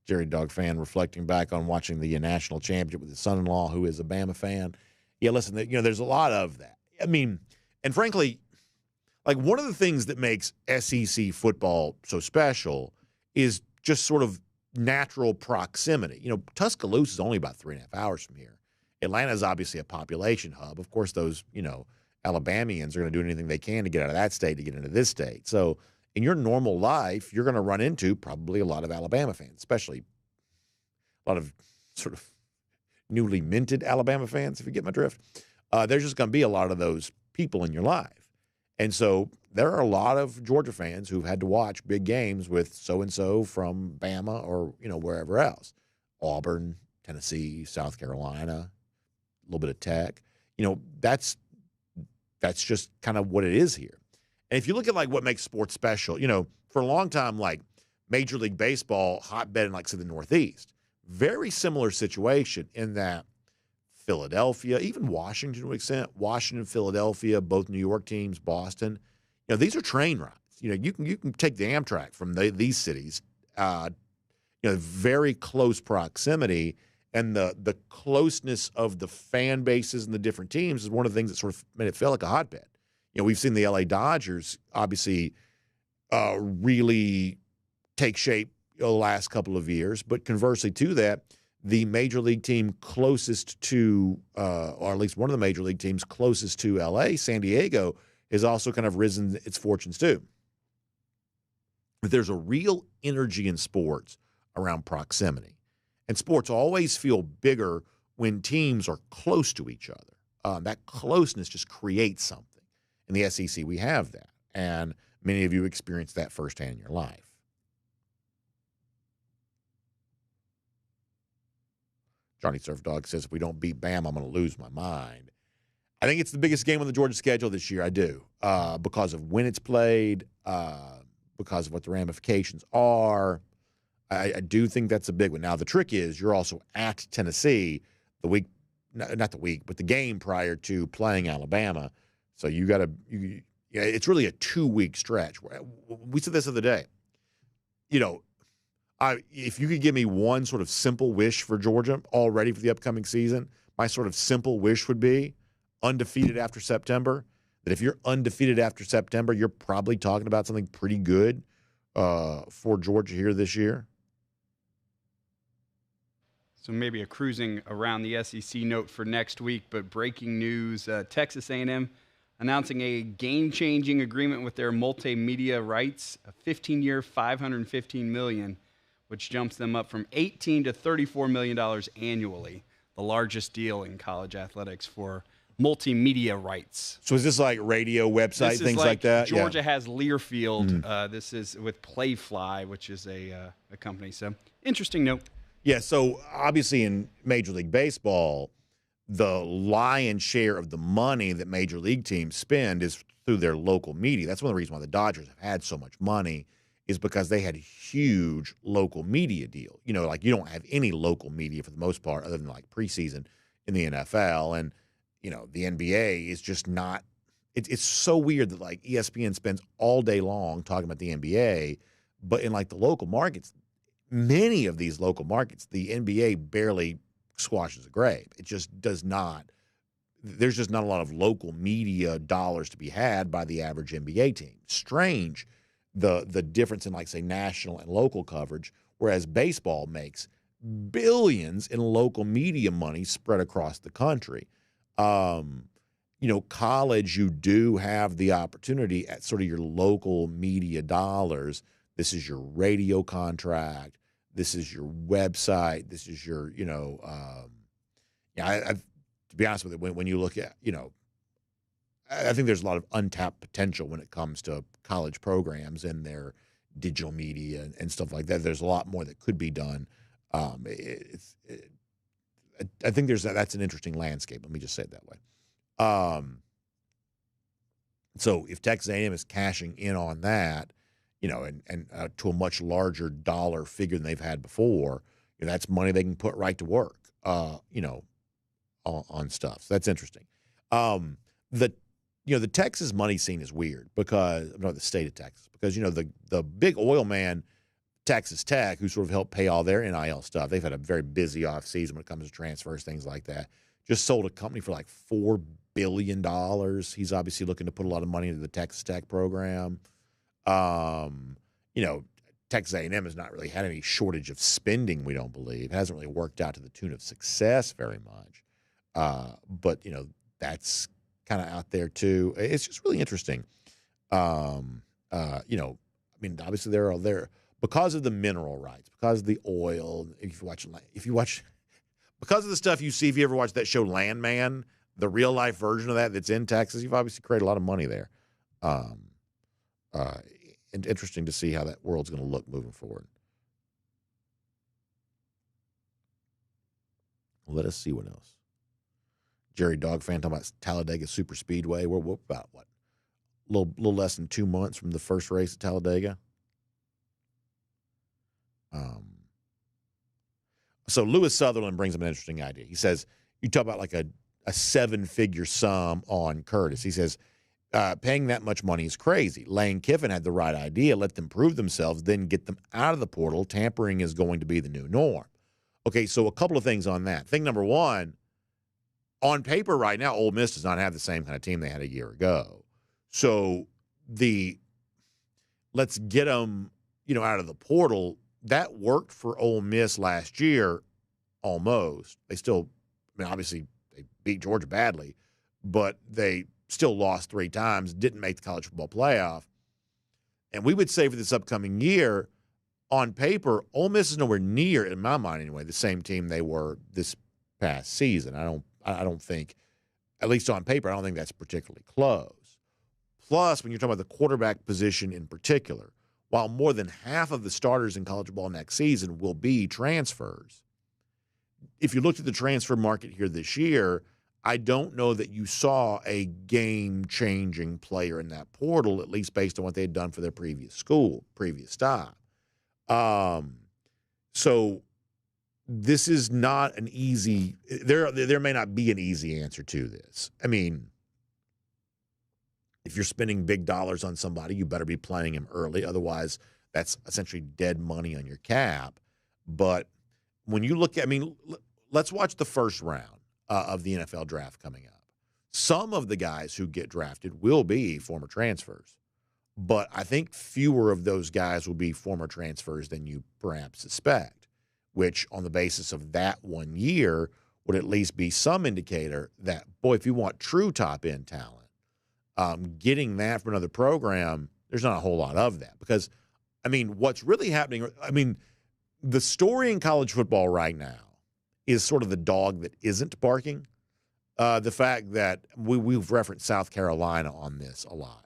Jerry Dog fan reflecting back on watching the national championship with his son-in-law, who is a Bama fan. Yeah, listen, there's a lot of that. I mean, and frankly, like one of the things that makes SEC football so special is just sort of natural proximity. Tuscaloosa is only about 3.5 hours from here. Atlanta is obviously a population hub. Of course, those, Alabamians are going to do anything they can to get out of that state to get into this state. So in your normal life, you're going to run into probably a lot of Alabama fans, especially a lot of sort of newly minted Alabama fans, if you get my drift. There's just going to be a lot of those people in your life. And so there are a lot of Georgia fans who've had to watch big games with so-and-so from Bama or, wherever else. Auburn, Tennessee, South Carolina, a little bit of Tech. That's just kind of what it is here. And if you look at, what makes sports special, for a long time, Major League Baseball, hotbed in, say, the Northeast. Very similar situation in that Philadelphia, even Washington to an extent, Washington, Philadelphia, both New York teams, Boston, these are train rides. You can take the Amtrak from these cities, very close proximity, and the closeness of the fan bases and the different teams is one of the things that sort of made it feel like a hotbed. We've seen the LA Dodgers obviously really take shape the last couple of years, but conversely to that, the major league team closest to, or at least one of the major league teams closest to LA, San Diego, has also kind of risen its fortunes too. But there's a real energy in sports around proximity. And sports always feel bigger when teams are close to each other. That closeness just creates something. In the SEC, we have that. And many of you experienced that firsthand in your life. Johnny Surfdog says, if we don't beat Bam, I'm going to lose my mind. I think it's the biggest game on the Georgia schedule this year. I do, because of when it's played, because of what the ramifications are. I do think that's a big one. Now, the trick is you're also at Tennessee the week, not the week, but the game prior to playing Alabama. So you got to, it's really a 2-week stretch. We said this the other day. If you could give me one sort of simple wish for Georgia already for the upcoming season, my sort of simple wish would be undefeated after September. That if you're undefeated after September, you're probably talking about something pretty good for Georgia here this year. So maybe a cruising around the SEC note for next week, but breaking news, Texas A&M announcing a game-changing agreement with their multimedia rights, a 15-year, $515 million, which jumps them up from $18 to $34 million annually, the largest deal in college athletics for multimedia rights. So is this like radio, website, things like that? Georgia has Learfield. This is with Playfly, which is a company. So interesting note. Yeah, so obviously in Major League Baseball, the lion's share of the money that Major League teams spend is through their local media. That's one of the reasons why the Dodgers have had so much money is because they had huge local media deal. Like you don't have any local media for the most part other than like preseason in the NFL. And, the NBA is just not – it's so weird that like ESPN spends all day long talking about the NBA, but in like the local markets – many of these local markets, the NBA barely squashes a grave. It just does not. There's just not a lot of local media dollars to be had by the average NBA team. Strange, the difference in, like, say, national and local coverage, whereas baseball makes billions in local media money spread across the country. College, you do have the opportunity at sort of your local media dollars. This is your radio contract. This is your website. This is your, to be honest with you, when you look at, I think there's a lot of untapped potential when it comes to college programs and their digital media and stuff like that. There's a lot more that could be done. I think that's an interesting landscape. Let me just say it that way. So if Texas A&M is cashing in on that, and to a much larger dollar figure than they've had before, that's money they can put right to work, on stuff. So that's interesting. The Texas money scene is weird because the state of Texas, because the big oil man, Texas Tech, who sort of helped pay all their NIL stuff. They've had a very busy offseason when it comes to transfers, things like that. Just sold a company for like $4 billion. He's obviously looking to put a lot of money into the Texas Tech program. Texas A&M has not really had any shortage of spending, we don't believe. It hasn't really worked out to the tune of success very much. But that's kind of out there too. It's just really interesting. Obviously they're all there because of the mineral rights, because of the oil. If you watch, because of the stuff you see, if you ever watch that show Landman, the real life version of that's in Texas, you've obviously created a lot of money there. And interesting to see how that world's going to look moving forward. Let us see what else. Jerry Dog fan talking about Talladega Super Speedway. We're about a little less than 2 months from the first race at Talladega. So Lewis Sutherland brings up an interesting idea. He says, you talk about like a 7-figure sum on Curtis. He says, paying that much money is crazy. Lane Kiffin had the right idea. Let them prove themselves, then get them out of the portal. Tampering is going to be the new norm. Okay, so a couple of things on that. Thing number one, on paper right now, Ole Miss does not have the same kind of team they had a year ago. So let's get them, out of the portal, that worked for Ole Miss last year almost. They still, obviously they beat Georgia badly, but they still lost 3 times, didn't make the college football playoff. And we would say for this upcoming year, on paper, Ole Miss is nowhere near, in my mind anyway, the same team they were this past season. I don't think, at least on paper, I don't think that's particularly close. Plus, when you're talking about the quarterback position in particular, while more than half of the starters in college football next season will be transfers, if you looked at the transfer market here this year, I don't know that you saw a game-changing player in that portal, at least based on what they had done for their previous stop. So this is not an easy – there may not be an easy answer to this. I mean, if you're spending big dollars on somebody, you better be playing him early. Otherwise, that's essentially dead money on your cap. But when you look at – I mean, let's watch the first round of the NFL draft coming up. Some of the guys who get drafted will be former transfers, but I think fewer of those guys will be former transfers than you perhaps suspect, which on the basis of that 1 year would at least be some indicator that, boy, if you want true top-end talent, getting that from another program, there's not a whole lot of that. Because, I mean, what's really happening, I mean, the story in college football right now is sort of the dog that isn't barking. The fact that we've referenced South Carolina on this a lot.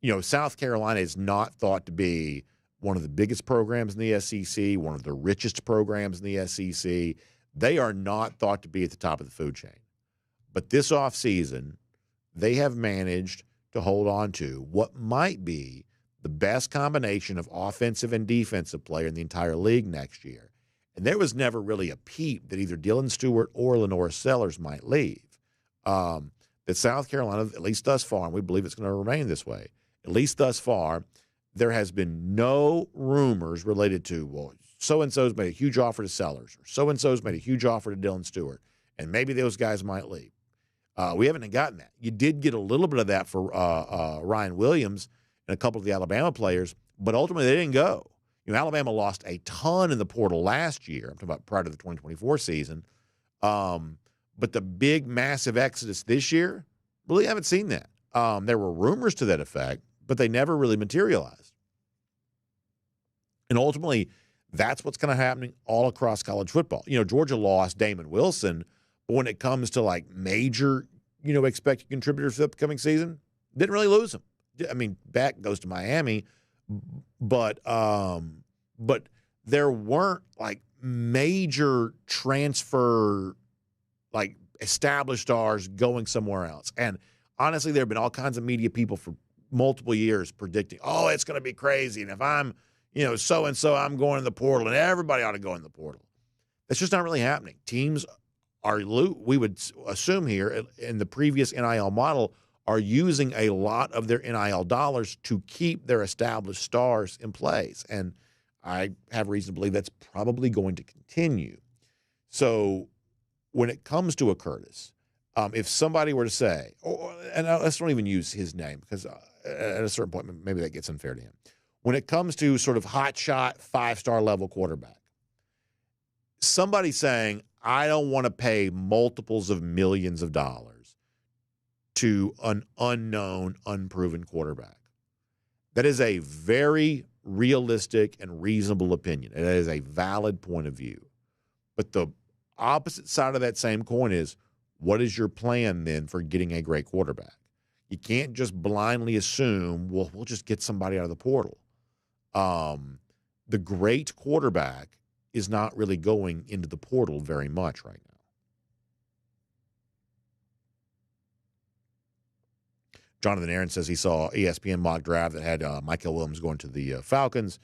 You know, South Carolina is not thought to be one of the biggest programs in the SEC, one of the richest programs in the SEC. They are not thought to be at the top of the food chain. But this offseason, they have managed to hold on to what might be the best combination of offensive and defensive player in the entire league next year. And there was never really a peep that either Dylan Stewart or Lenore Sellers might leave. That South Carolina, at least thus far, and we believe it's going to remain this way, at least thus far, there has been no rumors related to, well, so-and-so's made a huge offer to Sellers, or so-and-so's made a huge offer to Dylan Stewart, and maybe those guys might leave. We haven't gotten that. You did get a little bit of that for Ryan Williams and a couple of the Alabama players, but ultimately they didn't go. You know, Alabama lost a ton in the portal last year. I'm talking about prior to the 2024 season. But the big, massive exodus this year, really haven't seen that. There were rumors to that effect, but they never really materialized. And ultimately, that's what's going to happen all across college football. You know, Georgia lost Damon Wilson, but when it comes to like major, you know, expected contributors for the upcoming season, didn't really lose him. I mean, back goes to Miami, but there weren't like major transfer, like established stars going somewhere else. And honestly, there have been all kinds of media people for multiple years predicting, oh, it's going to be crazy. And if I'm, you know, so-and-so, I'm going in the portal, and everybody ought to go in the portal. That's just not really happening. Teams are, we would assume here in the previous NIL model, are using a lot of their NIL dollars to keep their established stars in place. And I have reason to believe that's probably going to continue. So when it comes to a Curtis, if somebody were to say, and let's not even use his name because at a certain point, maybe that gets unfair to him. When it comes to sort of hotshot, 5-star level quarterback, somebody saying, I don't want to pay multiples of millions of dollars to an unknown, unproven quarterback. That is a very realistic and reasonable opinion. It is a valid point of view. But the opposite side of that same coin is, what is your plan then for getting a great quarterback? You can't just blindly assume, well, we'll just get somebody out of the portal. The great quarterback is not really going into the portal very much right now. Jonathan Aaron says he saw ESPN mock draft that had Michael Williams going to the Falcons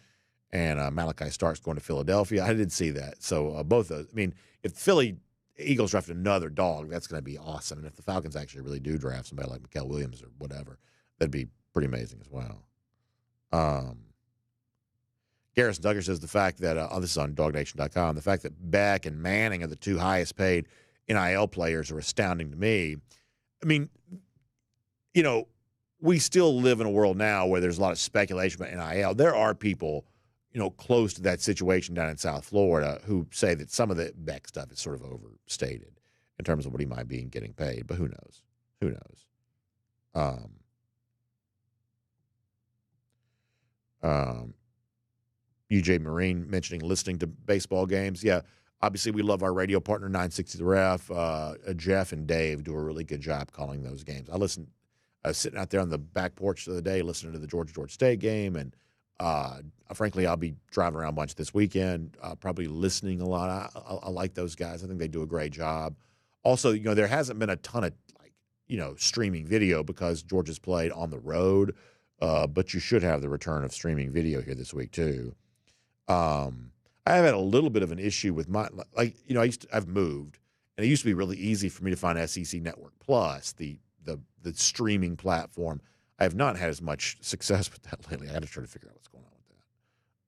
and Malachi Starks going to Philadelphia. I did see that. So both those. I mean, if Philly Eagles draft another dog, that's going to be awesome. And if the Falcons actually really do draft somebody like Michael Williams or whatever, that'd be pretty amazing as well. Garrison Duggar says the fact that, this is on DawgNation.com, the fact that Beck and Manning are the two highest paid NIL players are astounding to me. I mean, you know, we still live in a world now where there's a lot of speculation about NIL. There are people, you know, close to that situation down in South Florida who say that some of the Beck stuff is sort of overstated in terms of what he might be getting paid. But who knows? Who knows? UJ Marine mentioning listening to baseball games. Yeah, obviously we love our radio partner, 960 The Ref. Jeff and Dave do a really good job calling those games. I was sitting out there on the back porch the other day listening to the Georgia State game, and frankly, I'll be driving around a bunch this weekend, probably listening a lot. I like those guys. I think they do a great job. Also, there hasn't been a ton of streaming video because Georgia's played on the road, but you should have the return of streaming video here this week too. I have had a little bit of an issue with I've moved, and it used to be really easy for me to find SEC Network Plus, the streaming platform. I have not had as much success with that lately. I got to try to figure out what's going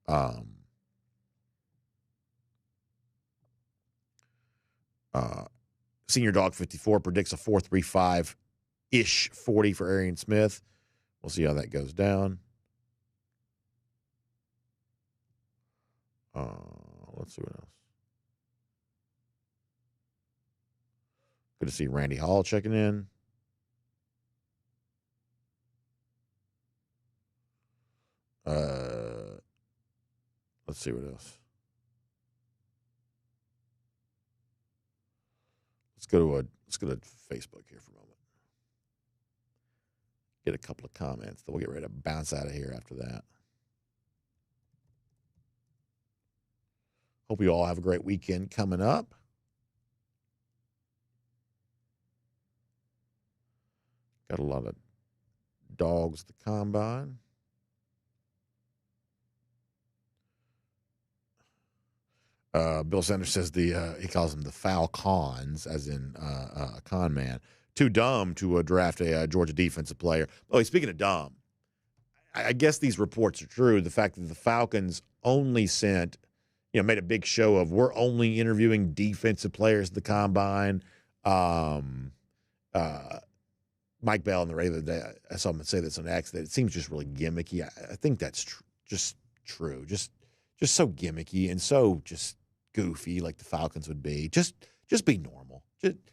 on with that. Senior Dog 54 predicts a 4.35-ish 40 for Arian Smith. We'll see how that goes down. Let's see what else. Good to see Randy Hall checking in. Let's see what else. Let's go to Facebook here for a moment. Get a couple of comments. Then we'll get ready to bounce out of here after that. Hope you all have a great weekend coming up. Got a lot of dogs at the combine. Bill Sanders says he calls them the Falcons, as in a con man. Too dumb to draft a Georgia defensive player. Oh, speaking of dumb, I guess these reports are true. The fact that the Falcons only sent, made a big show of we're only interviewing defensive players at the combine. Mike Bell and the Raven, I saw him say this on X, that it seems just really gimmicky. I think that's just true. Just so gimmicky and so just goofy like the Falcons would be. Just be normal.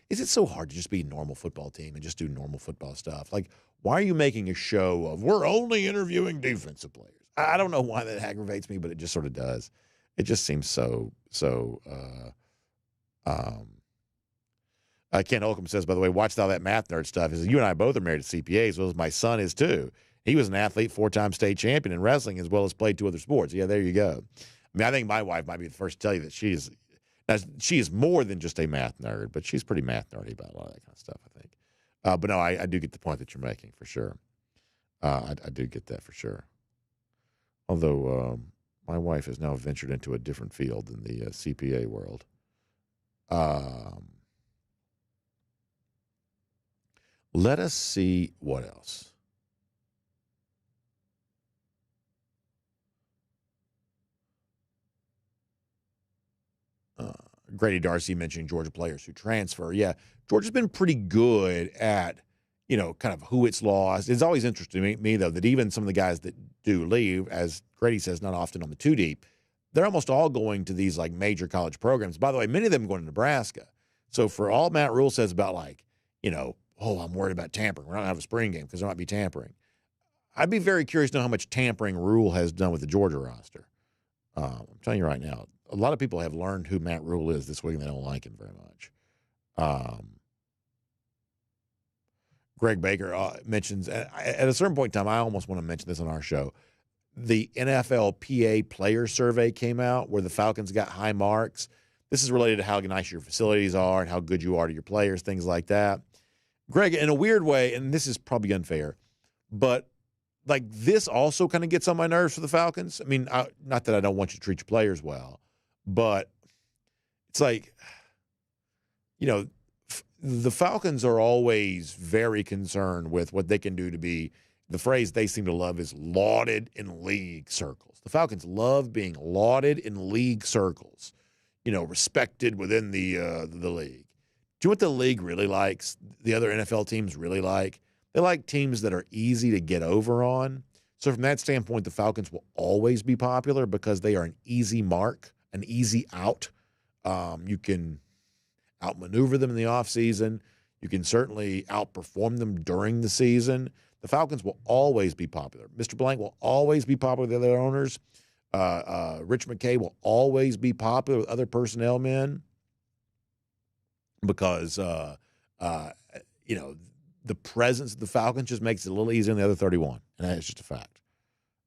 Is it so hard to just be a normal football team and just do normal football stuff? Like, why are you making a show of we're only interviewing defensive players? I don't know why that aggravates me, but it just sort of does. It just seems so Ken Holcomb says, by the way, watched all that math nerd stuff. He says, you and I both are married to CPAs, as well as my son is too. He was an athlete, 4-time state champion in wrestling, as well as played 2 other sports. Yeah, there you go. I mean, I think my wife might be the first to tell you that she is more than just a math nerd, but she's pretty math nerdy about a lot of that kind of stuff, I think. But no, I do get the point that you're making, for sure. I do get that, for sure. Although my wife has now ventured into a different field in the CPA world. Let us see what else. Grady Darcy mentioning Georgia players who transfer. Yeah, Georgia's been pretty good at, kind of who it's lost. It's always interesting to me, though, that even some of the guys that do leave, as Grady says, not often on the 2 deep, they're almost all going to these, major college programs. By the way, many of them going to Nebraska. So for all Matt Rhule says about, I'm worried about tampering. We're not going to have a spring game because there might be tampering. I'd be very curious to know how much tampering Rhule has done with the Georgia roster. I'm telling you right now, a lot of people have learned who Matt Rhule is this week, and they don't like him very much. Greg Baker mentions, at a certain point in time, I almost want to mention this on our show, the NFLPA player survey came out where the Falcons got high marks. This is related to how nice your facilities are and how good you are to your players, things like that. Greg, in a weird way, and this is probably unfair, but this also kind of gets on my nerves for the Falcons. I mean, not that I don't want you to treat your players well, but it's the Falcons are always very concerned with what they can do to be, the phrase they seem to love is lauded in league circles. The Falcons love being lauded in league circles, respected within the league. Do you know what the league really likes? The other NFL teams really like? They like teams that are easy to get over on. So from that standpoint, the Falcons will always be popular because they are an easy mark, an easy out. You can outmaneuver them in the offseason. You can certainly outperform them during the season. The Falcons will always be popular. Mr. Blank will always be popular with their owners. Rich McKay will always be popular with other personnel men because, the presence of the Falcons just makes it a little easier than the other 31. And that is just a fact,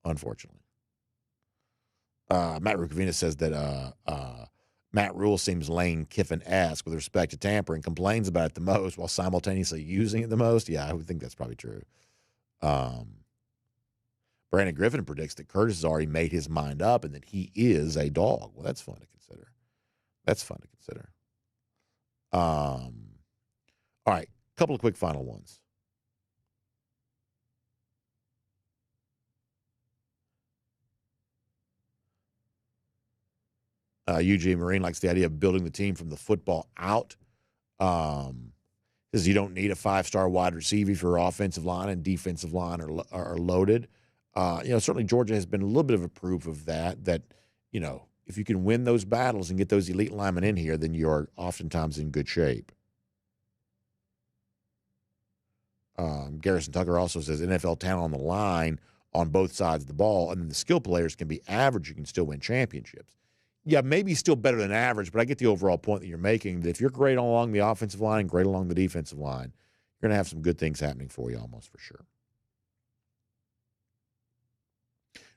unfortunately. Matt Rukavina says that Matt Rhule seems Lane Kiffin-esque with respect to tampering, complains about it the most while simultaneously using it the most. Yeah, I would think that's probably true. Brandon Griffin predicts that Curtis has already made his mind up and that he is a dog. Well, that's fun to consider. All right, a couple of quick final ones. UGA Marine likes the idea of building the team from the football out. Says you don't need a 5-star wide receiver if your offensive line and defensive line are loaded. Certainly Georgia has been a little bit of a proof of that, if you can win those battles and get those elite linemen in here, then you're oftentimes in good shape. Garrison Tucker also says NFL talent on the line on both sides of the ball, and then the skill players can be average. You can still win championships. Yeah, maybe still better than average, but I get the overall point that you're making, that if you're great along the offensive line and great along the defensive line, you're going to have some good things happening for you almost for sure.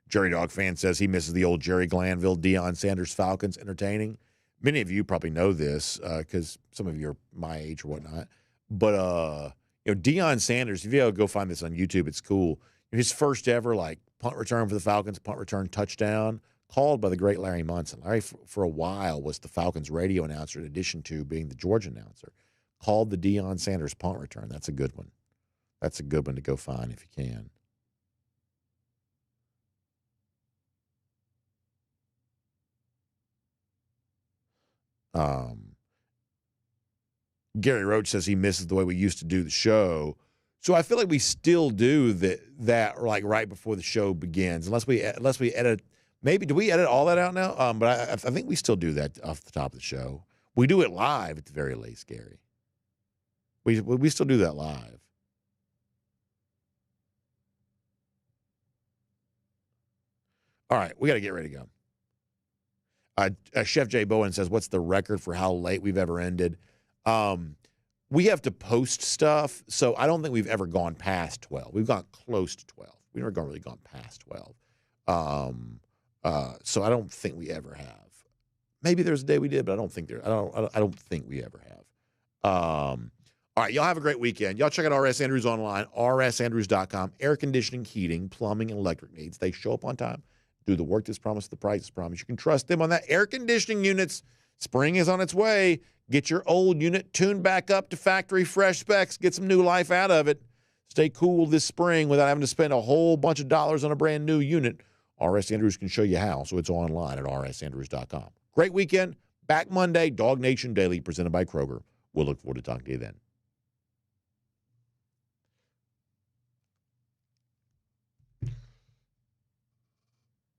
Jerry Dog fan says he misses the old Jerry Glanville, Deion Sanders Falcons entertaining. Many of you probably know this because some of you are my age or whatnot. But, Deion Sanders, if you ever go find this on YouTube, it's cool. His first ever, punt return for the Falcons, punt return touchdown, called by the great Larry Munson. Larry, for a while, was the Falcons radio announcer in addition to being the Georgia announcer. Called the Deion Sanders punt return. That's a good one. That's a good one to go find if you can. Gary Roach says he misses the way we used to do the show. So I feel like we still do that right before the show begins, unless we edit. Maybe do we edit all that out now? But I think we still do that off the top of the show. We do it live at the very least, Gary. We still do that live. All right, we got to get ready to go. Chef Jay Bowen says, "What's the record for how late we've ever ended?" We have to post stuff, so I don't think we've ever gone past 12. We've gone close to 12. We've never really gone past 12. So I don't think we ever have. Maybe there's a day we did, but I don't think we ever have. All right, y'all have a great weekend. Y'all check out RS Andrews online, rsandrews.com. Air conditioning, heating, plumbing, and electric needs. They show up on time, do the work that's promised, the price is promised. You can trust them on that. Air conditioning units, spring is on its way. Get your old unit tuned back up to factory fresh specs. Get some new life out of it. Stay cool this spring without having to spend a whole bunch of dollars on a brand new unit. RS Andrews can show you how, so it's online at rsandrews.com. Great weekend. Back Monday, DawgNation Daily presented by Kroger. We'll look forward to talking to you then.